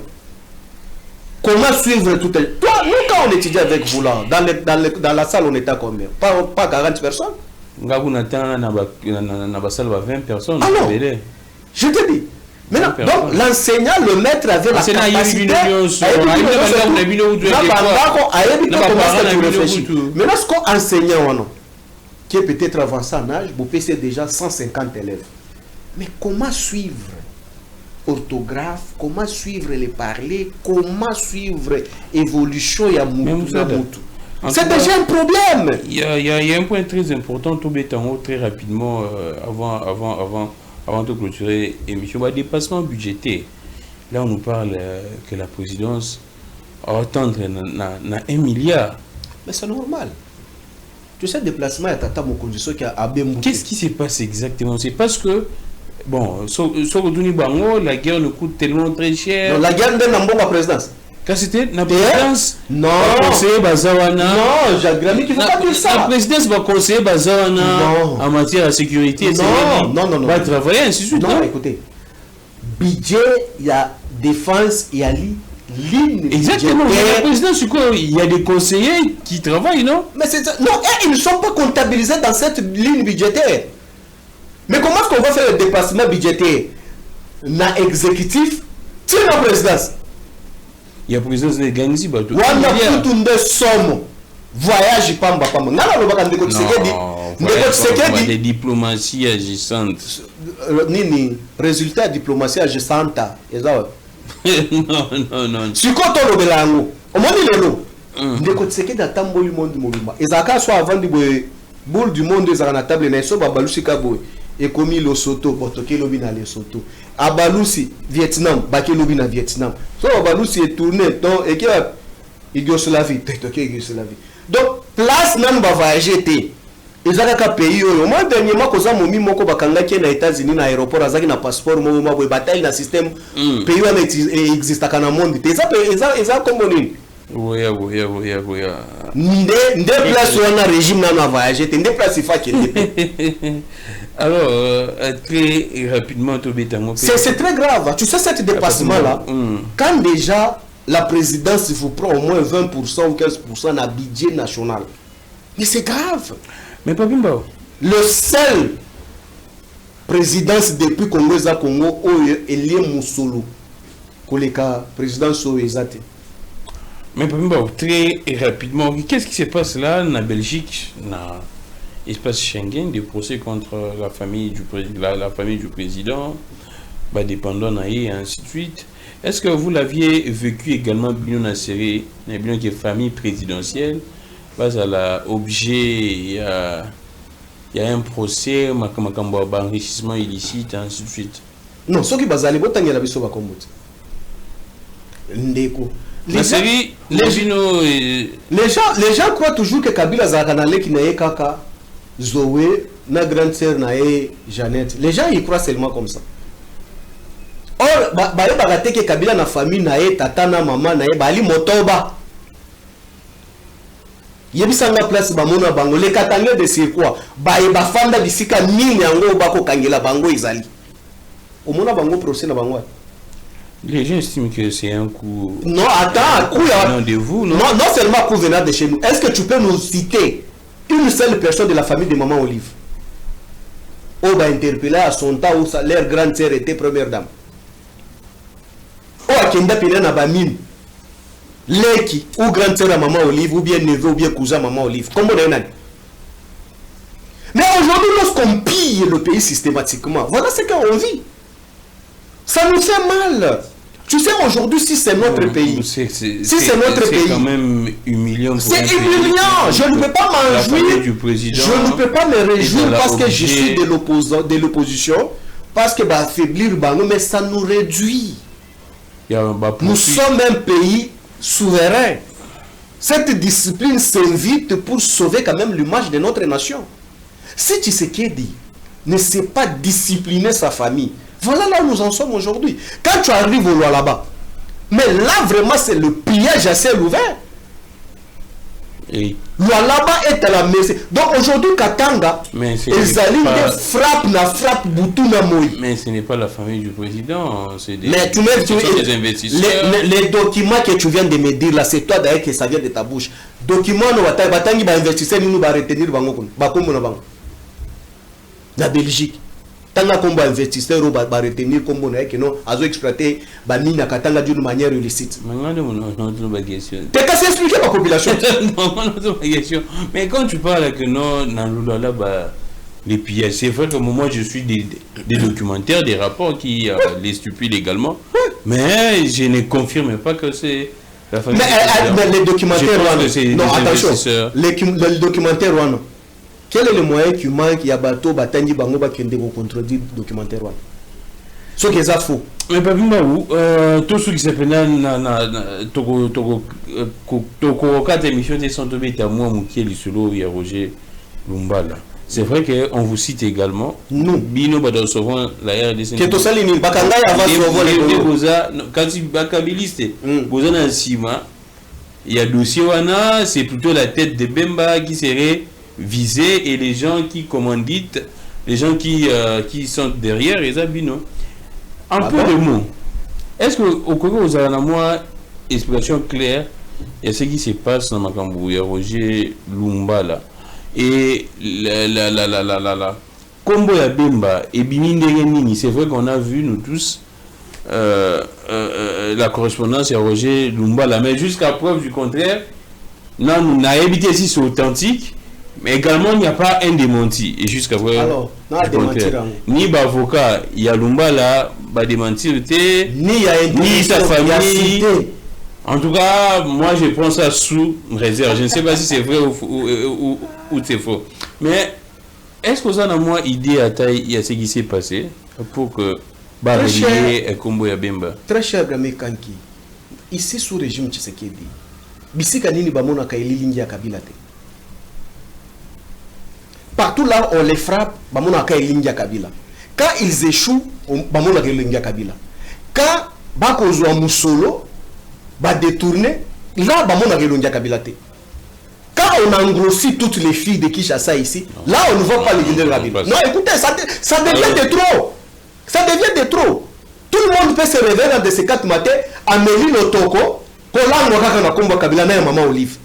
[SPEAKER 2] Comment suivre tout le... Toi, nous, quand on étudie avec vous là, dans la salle, on était à combien? Pas 40 personnes?
[SPEAKER 1] Dans la salle, 20 personnes.
[SPEAKER 2] Alors, je te dis. Maintenant, donc, l'enseignant, le maître avait la capacité... Maintenant, ce qu'on enseignant, qui est peut-être avancé en âge, vous pouvez déjà 150 élèves. Mais comment suivre orthographe, comment suivre les parler, comment suivre l'évolution de Moutou. C'est déjà un problème.
[SPEAKER 1] Il y a un point très important, tout béton, très rapidement, avant de clôturer l'émission, le dépassement budgétaire. Là, on nous parle que la présidence va attendre 1 milliard.
[SPEAKER 2] Mais c'est normal. Tu sais, le déplacement est à ta condition qui a abîmé.
[SPEAKER 1] Qu'est-ce qui se passe exactement? C'est parce que bon, la guerre nous coûte tellement très cher.
[SPEAKER 2] Non, la guerre n'est pas la présidence.
[SPEAKER 1] Quand c'était la présidence,
[SPEAKER 2] non,
[SPEAKER 1] non,
[SPEAKER 2] Jacques Gramy, tu ne faut pas dire ça.
[SPEAKER 1] La présidence va conseiller Bazawana en matière de sécurité.
[SPEAKER 2] Non.
[SPEAKER 1] Va travailler, ainsi de suite.
[SPEAKER 2] Non, écoutez, budget, il y a défense, il y a ligne.
[SPEAKER 1] Exactement. La présidence, il y a des conseillers qui travaillent, non?
[SPEAKER 2] Mais non, ils ne sont pas comptabilisés dans cette ligne budgétaire. Mais comment est-ce qu'on va faire le dépassement budgétaire? Na exécutif, c'est la présidence.
[SPEAKER 1] Il y a la présidence de Gangzi.
[SPEAKER 2] On a tout une somme. Voyage, pamba.
[SPEAKER 1] Des diplomaties agissantes.
[SPEAKER 2] Nini, résultat diplomatie agissante.
[SPEAKER 1] Non.
[SPEAKER 2] Si quand on le belango, on m'a dit le lot. Ndeko Tshisekedi atamboli monde mobimba. Ezaka soit avant de boule du monde ezaka na table na so babalusi kaboy. Et comme le Soto, Botoke lobi na le Soto. Abalusi Vietnam, Baké lobi na Vietnam. So Abalusi est tourné donc et qui a Yougoslavie, Toké Yougoslavie. Donc place nan ba voyager té. Ezaka pays oyo. Moi dernièrement koza momi moko bakanga ki na États-Unis na aéroport azaki na passeport mo boy bataille na système pays wana existe kana monde. Eza comme nini?
[SPEAKER 1] Oui.
[SPEAKER 2] Nde place wana régime na voyager té, nde place il faut qu'il
[SPEAKER 1] Alors, très rapidement,
[SPEAKER 2] c'est très grave. Tu sais, cet dépassement-là, quand déjà la présidence vous prend au moins 20% ou 15% d'un budget national, mais c'est grave.
[SPEAKER 1] Mais pas bien.
[SPEAKER 2] Le seul présidence depuis Congo, est lié Moussolo. Koleka, présidence Oezate.
[SPEAKER 1] Mais pas bien, très rapidement, qu'est-ce qui se passe là en Belgique? Espace Schengen, des procès contre la famille du président, dépendant et ainsi de suite. Est-ce que vous l'aviez vécu également bien dans la série, bien que famille présidentielle, parce à l'objet, il y a un procès, enrichissement illicite, ainsi de suite.
[SPEAKER 2] Non, ceux qui bazali botangela biso ba kombo. Ndeko.
[SPEAKER 1] Les
[SPEAKER 2] gens croient toujours que Kabila Zakanale qui n'a kaka Zoé, na grande sœur nae Jeannette. Les gens y croient seulement comme ça. Or, bagate que Kabila na famille nae tata na maman nae bali motoba. Yebisanga place ba mona bango le katangé de c'est quoi? Ba fanda bisika nini yango bako kangela bango izali. Au mona bango procès na bango.
[SPEAKER 1] Les gens estiment que c'est un coup.
[SPEAKER 2] Non, attends, un coup
[SPEAKER 1] de vous, non?
[SPEAKER 2] Non seulement un coup venant de chez nous. Est-ce que tu peux nous citer une seule personne de la famille de Maman Olive? On va interpeller à son temps où leur grande sœur était première dame. Ou à Kenda Pelena Bamine. Leki, ou grande sœur à Maman Olive, ou bien neveu, ou bien cousin à Maman Olive. Comment on a? Mais aujourd'hui, lorsqu'on pille le pays systématiquement, voilà ce qu'on vit. Ça nous fait mal. Tu sais, aujourd'hui, si c'est notre pays, si c'est notre pays,
[SPEAKER 1] c'est quand même humiliant.
[SPEAKER 2] C'est humiliant. Je ne peux pas m'en réjouir. Je ne peux pas me réjouir parce que je suis de l'opposition, parce que va affaiblir Bango, mais ça nous réduit. Nous sommes un pays souverain. Cette discipline s'invite pour sauver quand même l'image de notre nation. Si Tshisekedi ne sait pas discipliner sa famille, voilà là où nous en sommes aujourd'hui. Quand tu arrives au là-bas, mais là vraiment c'est le piège à ciel ouvert. Là-bas est à la maison. Donc aujourd'hui Katanga, Ezali frappe Boutou na Moï.
[SPEAKER 1] Mais ce n'est pas la famille du président, c'est des,
[SPEAKER 2] mais
[SPEAKER 1] des investisseurs.
[SPEAKER 2] Les documents que tu viens de me dire là, c'est toi d'ailleurs que ça vient de ta bouche. Documents no batangi ba investisseurs nous ba retenir bango ba kombo na bango. La Belgique. Tanga combat investisseur ba retenir comme on a que non azo exploiter ba mine à Katanga d'une manière illicite. T'es qu'à s'expliquer la population.
[SPEAKER 1] Mais quand tu parles que non dans là bas les pillages, c'est vrai que moi je suis des documentaires, des rapports qui les stupident légalement, mais je ne confirme pas que c'est la famille.
[SPEAKER 2] Mais les documentaires non attention, les documentaires quel est le moyen qui manque? Il y a bateau, batangi, bango, bakende, au contredit documentaire. Ce qui est faux.
[SPEAKER 1] Mais pas où tout ce qui s'appelle Toko 4 émissions de sont tombées à moi, Moukiel, Isolo, et Roger Lumbala. C'est vrai qu'on vous cite également.
[SPEAKER 2] Nous.
[SPEAKER 1] Bino Bada souvent la RDC.
[SPEAKER 2] Qui est au Salini, Bakanga, il
[SPEAKER 1] quand il bakabiliste, Boza dans Sima, il y a dossier Wana, c'est plutôt la tête de Bemba qui serait visés et les gens qui commanditent, les gens qui sont derrière les abino. En peu de mots, est-ce que au Congo vous avez moi explication claire et ce qui se passe dans Makambouya, Roger Lumbala et la Kombo ya Bemba et Binindegeni, c'est vrai qu'on a vu nous tous la correspondance à Roger Lumbala, mais jusqu'à preuve du contraire, non, nous n'avons évité si c'est authentique. Mais également, il n'y a pas un démenti. Et jusqu'à présent, ni l'avocat, il y a Lumbala, va démentir, ni sa famille. En tout cas, moi, je prends ça sous réserve. Je ne sais pas si c'est vrai ou c'est faux. Mais est-ce que vous avez moi idée à taille à ce qui s'est passé pour que Barrelier et Kombo ya Bemba?
[SPEAKER 2] Très cher Gramé Kanki, ici sous régime Tshisekedi, Bisika Nini Bamona Kaili Lingia Kabila. Partout là on les frappe, Bamona Kaili Kabila. Quand ils échouent, Bamona Kaili Kabila. Quand Bakozwa Moussolo, va détourner, là Bamona Kaili Kabila. Quand on engrossit toutes les filles de Kinshasa ici, là on ne voit pas les leaders de Kabila. Non, écoutez, ça devient de trop. Ça devient de trop. Tout le monde peut se réveiller dans ces 4 matins, Amélie Lotoko, Kolango Kaka Komba Kabila na Maman Olive.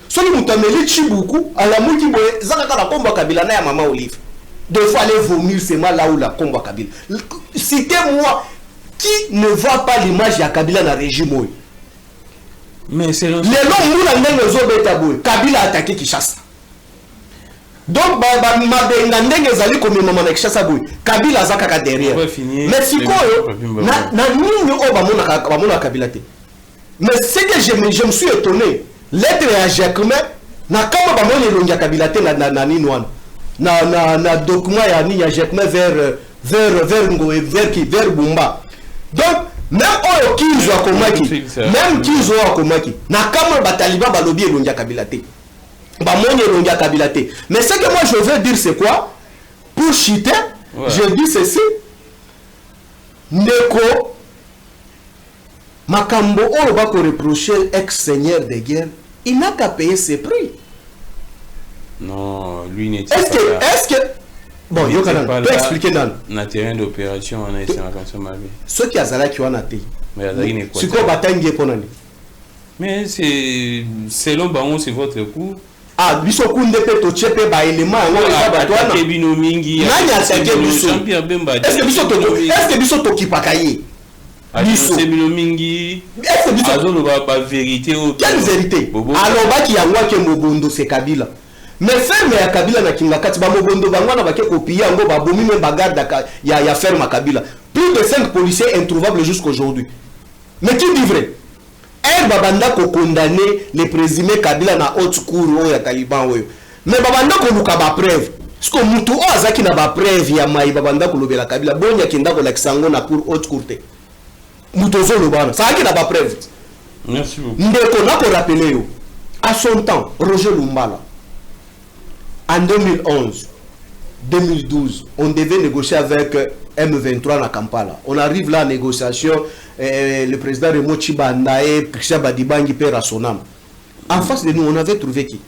[SPEAKER 2] Soli Moutameli Chibuku, à la Mouki Boye, Zaka Komba Kabila na Maman Olive. Deux fois aller vomir, c'est mal là où la Komba Kabila. Citez-moi qui ne voit pas l'image de Kabila dans le régime.
[SPEAKER 1] Mais c'est le
[SPEAKER 2] Kabila a attaqué Kinshasa. Donc, Kabila Zaka derrière. Mais si quoi, mais c'est que je me suis étonné. L'être à Jacquemin, na kama ba moni longia Kabila te na document ya ni ya Jacquemin vers vers Bumba. Donc même oyo kizo akomaki, même kizo akomaki na kama bataliba balobi elongia Kabila te. Ba moni elongia Kabila te. Mais ce que moi je veux dire c'est quoi? Pour chiter, je dis ceci. Neko Makambo oyo bako reprocher ex-seigneur de guerre, il n'a qu'à payer ses prix.
[SPEAKER 1] Non, lui n'était
[SPEAKER 2] pas là. Est-ce que bon, il peut expliquer dans
[SPEAKER 1] le terrain d'opération, on a essayé de faire ma vie.
[SPEAKER 2] Ceux qui ont qui ont été.
[SPEAKER 1] Mais
[SPEAKER 2] c'est quoi bataille pour nous?
[SPEAKER 1] Mais c'est selon Baron, c'est votre coup.
[SPEAKER 2] Ah, biso kunde pe to chepe ba élément ngo ba batwana.
[SPEAKER 1] Kebino mingi.
[SPEAKER 2] Nani atake biso? Est-ce que biso to kipakaye?
[SPEAKER 1] Biso Kebino mingi.
[SPEAKER 2] Est-ce que biso
[SPEAKER 1] azolo ba vérité au.
[SPEAKER 2] Quelle vérité? Alors ba ki yangwa ke Mobondo c'est Kabila. Mais ferme ya Kabila na Kingakati ba Mobondo bangwana ba ke kopiya ngo ba bomi même bagarde ya ferme à Kabila. Plus de 5 policiers introuvables jusqu'aujourd'hui. Mais qui dit vrai? Babanda ko condamner les présumés Kabila na haute cour ya Taliban oyo. Mais babanda ko luka ba preuve. Parce que mutu o azaki na ba preuve ya mai babanda ko lobela Kabila bonya kinda ko lakisango na cour haute cour te. Mutu zo lobana. Ça aki na ba preuve.
[SPEAKER 1] Merci beaucoup.
[SPEAKER 2] Ndeko na ko rappeler yo. À son temps, Roger Lumbala en 2011, 2012, on devait négocier avec M23 à Kampala. On arrive là en négociation, le président Remo Chibandae, Christian Badibangi perd à son âme. En face de nous, on avait trouvé qui?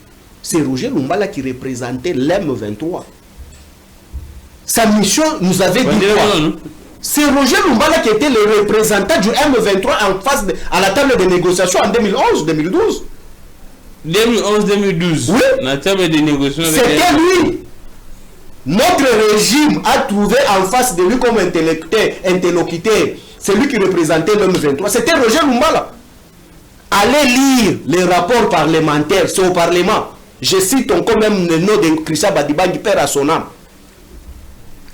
[SPEAKER 2] C'est Roger Lumbala qui représentait l'M23. Sa mission nous avait dit quoi? C'est Roger Lumbala qui était le représentant du M23 en face à la table de négociation en 2011-2012.
[SPEAKER 1] 2011-2012.
[SPEAKER 2] Oui.
[SPEAKER 1] La table de négociation.
[SPEAKER 2] C'était lui. Notre régime a trouvé en face de lui comme interlocuteur, c'est lui qui représentait l'homme 23. C'était Roger Lumbala. Allez lire les rapports parlementaires, c'est au Parlement. Je cite encore même le nom de Christian Badibangi, perd à son âme.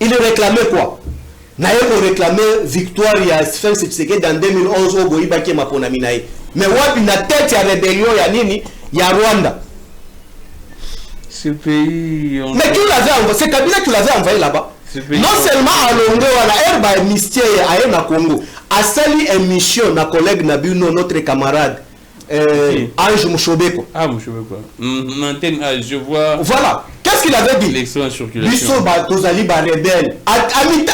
[SPEAKER 2] Il réclamait quoi? Naïe réclamait victoire il y a fin Tshisekedi en 2011 au Goïbaki Maponami naïe. Mais wapi na tête ya rébellion ya nini ya Rwanda.
[SPEAKER 1] Ce pays.
[SPEAKER 2] Mais qui l'avait envoyé? C'est Kabila qui l'avait envoyé là-bas. Non seulement à Longo, à Herba Mistier à na Congo, a sali émission na collègue Nabuno, notre camarade Ange Mouchobeko.
[SPEAKER 1] Ah Mouchobeko. Je vois.
[SPEAKER 2] Voilà. Qu'est-ce qu'il avait dit?
[SPEAKER 1] L'excellente circulation.
[SPEAKER 2] Biso ba tozali ba rebelle. Atani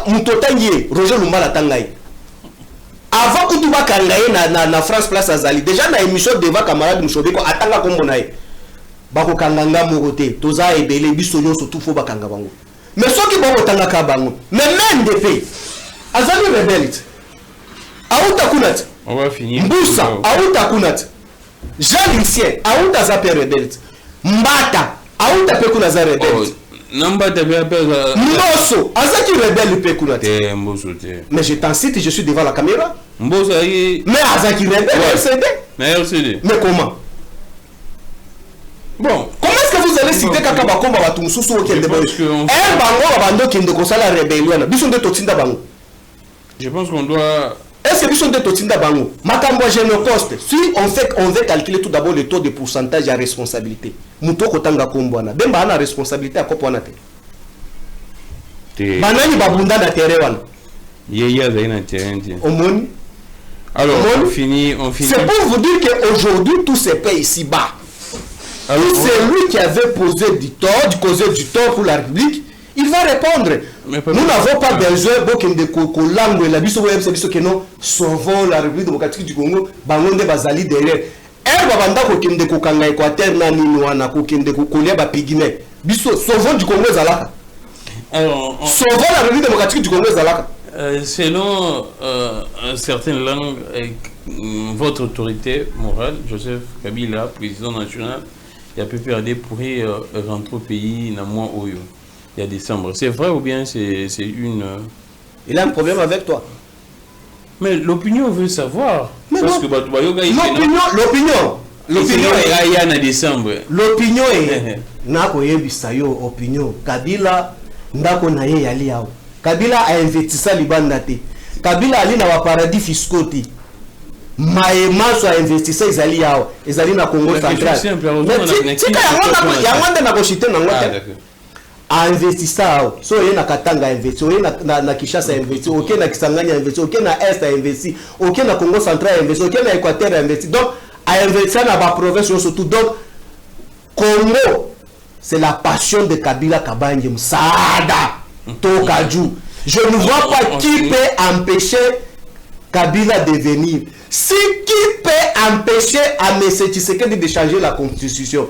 [SPEAKER 2] mutotangi Roger Lumbala tangai. Avant que tu vas kangaye na France Place Azali, déjà na émission devant camarade Mouchobeko atanga kombo nae. Bako kanganga morote, toza ebele biso nyonso tout fo bakanga bango. Mais ceux qui vont tanga ka bango, mais même des pays. Azali rebelle. Aouta kunat.
[SPEAKER 1] On va finir.
[SPEAKER 2] Mboussa, aouta kunat. Jean Lucien, aouta zaper rebelle. Mbata, aouta pe kunaza rebelle.
[SPEAKER 1] Nambata pe apela.
[SPEAKER 2] Mbosso, azaki rebelle pe kunat.
[SPEAKER 1] Mbosso te.
[SPEAKER 2] Mais je t'en cite, je suis devant la caméra.
[SPEAKER 1] Mbosso ayi.
[SPEAKER 2] Mais azaki rebelle RCD.
[SPEAKER 1] Mais RCD.
[SPEAKER 2] Mais comment?
[SPEAKER 1] Bon,
[SPEAKER 2] comment est-ce que vous allez citer Kaka Bakomba Batumsusu au Kende Boy?
[SPEAKER 1] Je pense qu'on doit.
[SPEAKER 2] Est-ce que nous de Totinda Bango? Makambo Génocoste. Si on veut calculer tout d'abord le taux de pourcentage à responsabilité. Mouto Kotanga Kombwana. Bemba a responsabilité à Kopwanate. Banani Babunda na Terewan.
[SPEAKER 1] Yéya Zaina Terrain.
[SPEAKER 2] Omoni.
[SPEAKER 1] Alors, on finit.
[SPEAKER 2] C'est pour vous dire qu'aujourd'hui, tout se paye ici bas. C'est lui qui avait posé du tort pour la République. Il va répondre. Nous n'avons pas besoin de langue la biso que nous sauvons la République démocratique du Congo. Bangonde bazali derrière. Babanda ko kende ko kanga Équateur na nini wana ko kende ko kolia ba pigme. Biso sauvons du Congo zalaka.
[SPEAKER 1] Alors,
[SPEAKER 2] sauvons la République démocratique du Congo zalaka.
[SPEAKER 1] Selon certaines langues, votre autorité morale, Joseph Kabila, président national, il y a PPRD pourrait rentrer au pays dans le mois où il y a décembre. C'est vrai ou bien c'est une...
[SPEAKER 2] Il a un problème avec toi.
[SPEAKER 1] Mais l'opinion veut savoir.
[SPEAKER 2] Mais
[SPEAKER 1] parce que
[SPEAKER 2] l'opinion est... Nako yebisayo opinion. Kabila ndako na ye yali yao. Kabila a investissé libanda te. Kabila ali na wa paradis fiscaux te. Maema so investissé ezali yao. Ezali na Congo central. Mais tika ya nganda na koshite na ngote. investisseur so yena Katanga investi oye na Kinshasa investi OK na Kisangani investi OK na Est investi OK na Congo central investi OK na Équateur investi donc a investi na ba province surtout donc Congo c'est la passion de Kabila Kabange Msaada Tokaju. Je ne vois pas qui peut empêcher Kabila de venir. Si qui peut empêcher à M. Tshisekedi de changer la constitution?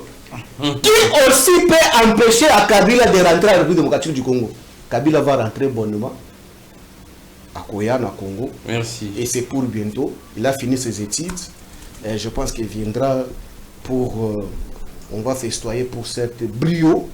[SPEAKER 2] Qui aussi peut empêcher à Kabila de rentrer à la République démocratique du Congo? Kabila va rentrer bonnement à Koya, à Congo.
[SPEAKER 1] Merci.
[SPEAKER 2] Et c'est pour bientôt. Il a fini ses études. Et je pense qu'il viendra pour... on va festoyer pour cette brio.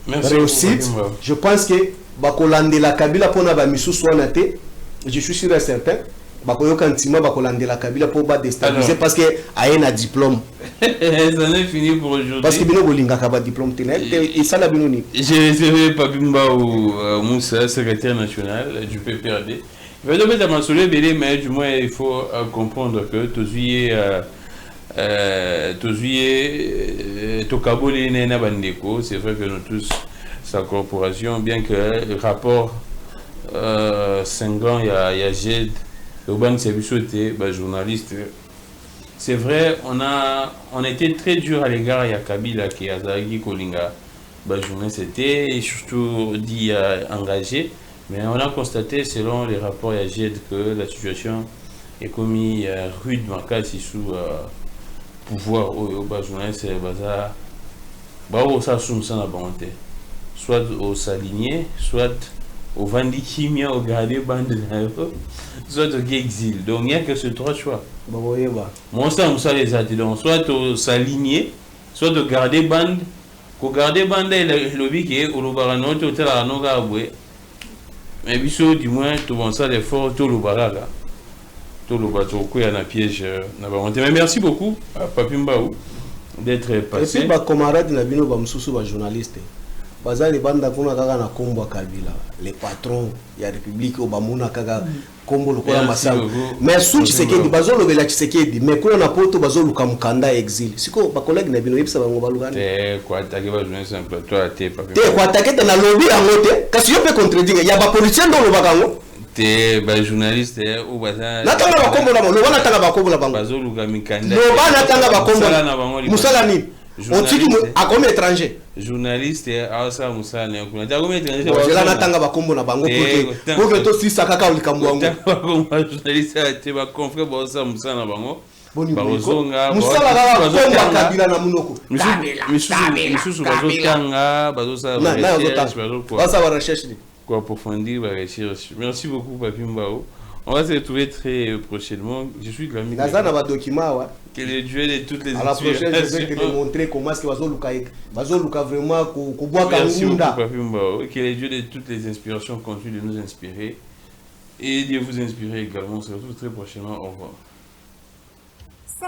[SPEAKER 1] Merci
[SPEAKER 2] réussite. Je pense que Bakolande la Kabila pour na misu soinate. Je suis sûr et certain. Bakoyo kantima Bakolande la Kabila pour pas déstabiliser parce que a un diplôme.
[SPEAKER 1] Ça n'est fini pour aujourd'hui.
[SPEAKER 2] Parce que bino bolinga kaba diplôme tenel et ça la binoni.
[SPEAKER 1] J'ai recevé Papimba ou Moussa, secrétaire national du PPRD. Il va devoir mettre ma soleil belé, mais du moins il faut comprendre que Tozuye Tokaboli Nena Bandeko, c'est vrai que nous tous sa corporation, bien que le rapport 5 ans, il y a GED, Urban Sebisote, journaliste. C'est vrai, on était très dur à l'égard de Kabila qui a Zagi Kolinga. Journaliste était surtout dit engagé, mais on a constaté selon les rapports de GED que la situation est commis rude sous pouvoir au journaliste ça la volonté. Soit au s'aligner, soit au vandikimia, au garder bande, soit au exil. Donc il n'y a que ces trois choix. Moi, ça les a dit. Donc soit au s'aligner, soit au garder bande. Au garder bande, le lobby qui est au Lobarano, au Telano Gaboué. Mais biso, du moins, tout bon ça, l'effort, tout le baraga. Tout le bateau, il y a un piège. Mais merci beaucoup à Papimbaou d'être passé.
[SPEAKER 2] Et puis, ma camarade, la bino, ba journaliste. Bazali banda kuna kaka na kombo Kabila les patrons ya République obamuna kaka kombo lokola masala mais sou Tshisekedi bazolo bela Tshisekedi mais kuna na poto bazolo kamukanda exil siko ba collègue na bino yebisa bango balugana
[SPEAKER 1] quoi attaquer ba journée simple toi te pas
[SPEAKER 2] quoi attaquer na lobby yango te kasi yo peut contredire ya ba politicien ndo lo bakango
[SPEAKER 1] te ba journaliste ou baza
[SPEAKER 2] na tanga ba kombo na bango wana tanga ba kombo na bango
[SPEAKER 1] bazolo kamikanda
[SPEAKER 2] no bana tanga ba kombo musala ni on tiki a comme étranger
[SPEAKER 1] journaliste asa musala kuna ta comme étranger
[SPEAKER 2] wala natanga bakombo na bango pour que to sisa kaka likambo wango
[SPEAKER 1] journaliste te ba confrère bosa musala bango
[SPEAKER 2] barozonga musala kaka komba Kabila na munoko
[SPEAKER 1] misusu bazotanga bazosa
[SPEAKER 2] ba recherche
[SPEAKER 1] quoi approfondir ba recherche. Merci beaucoup Papimbao. On va se retrouver très prochainement. Je suis Grammy.
[SPEAKER 2] Nazana va document
[SPEAKER 1] que le Dieu de toutes les
[SPEAKER 2] à la prochaine, je vais te montrer comment est-ce que Bazoluka vraiment
[SPEAKER 1] merci beaucoup Papimbao. Que le Dieu de toutes les inspirations continue de nous inspirer et de vous inspirer également. On se retrouve très prochainement. Au revoir.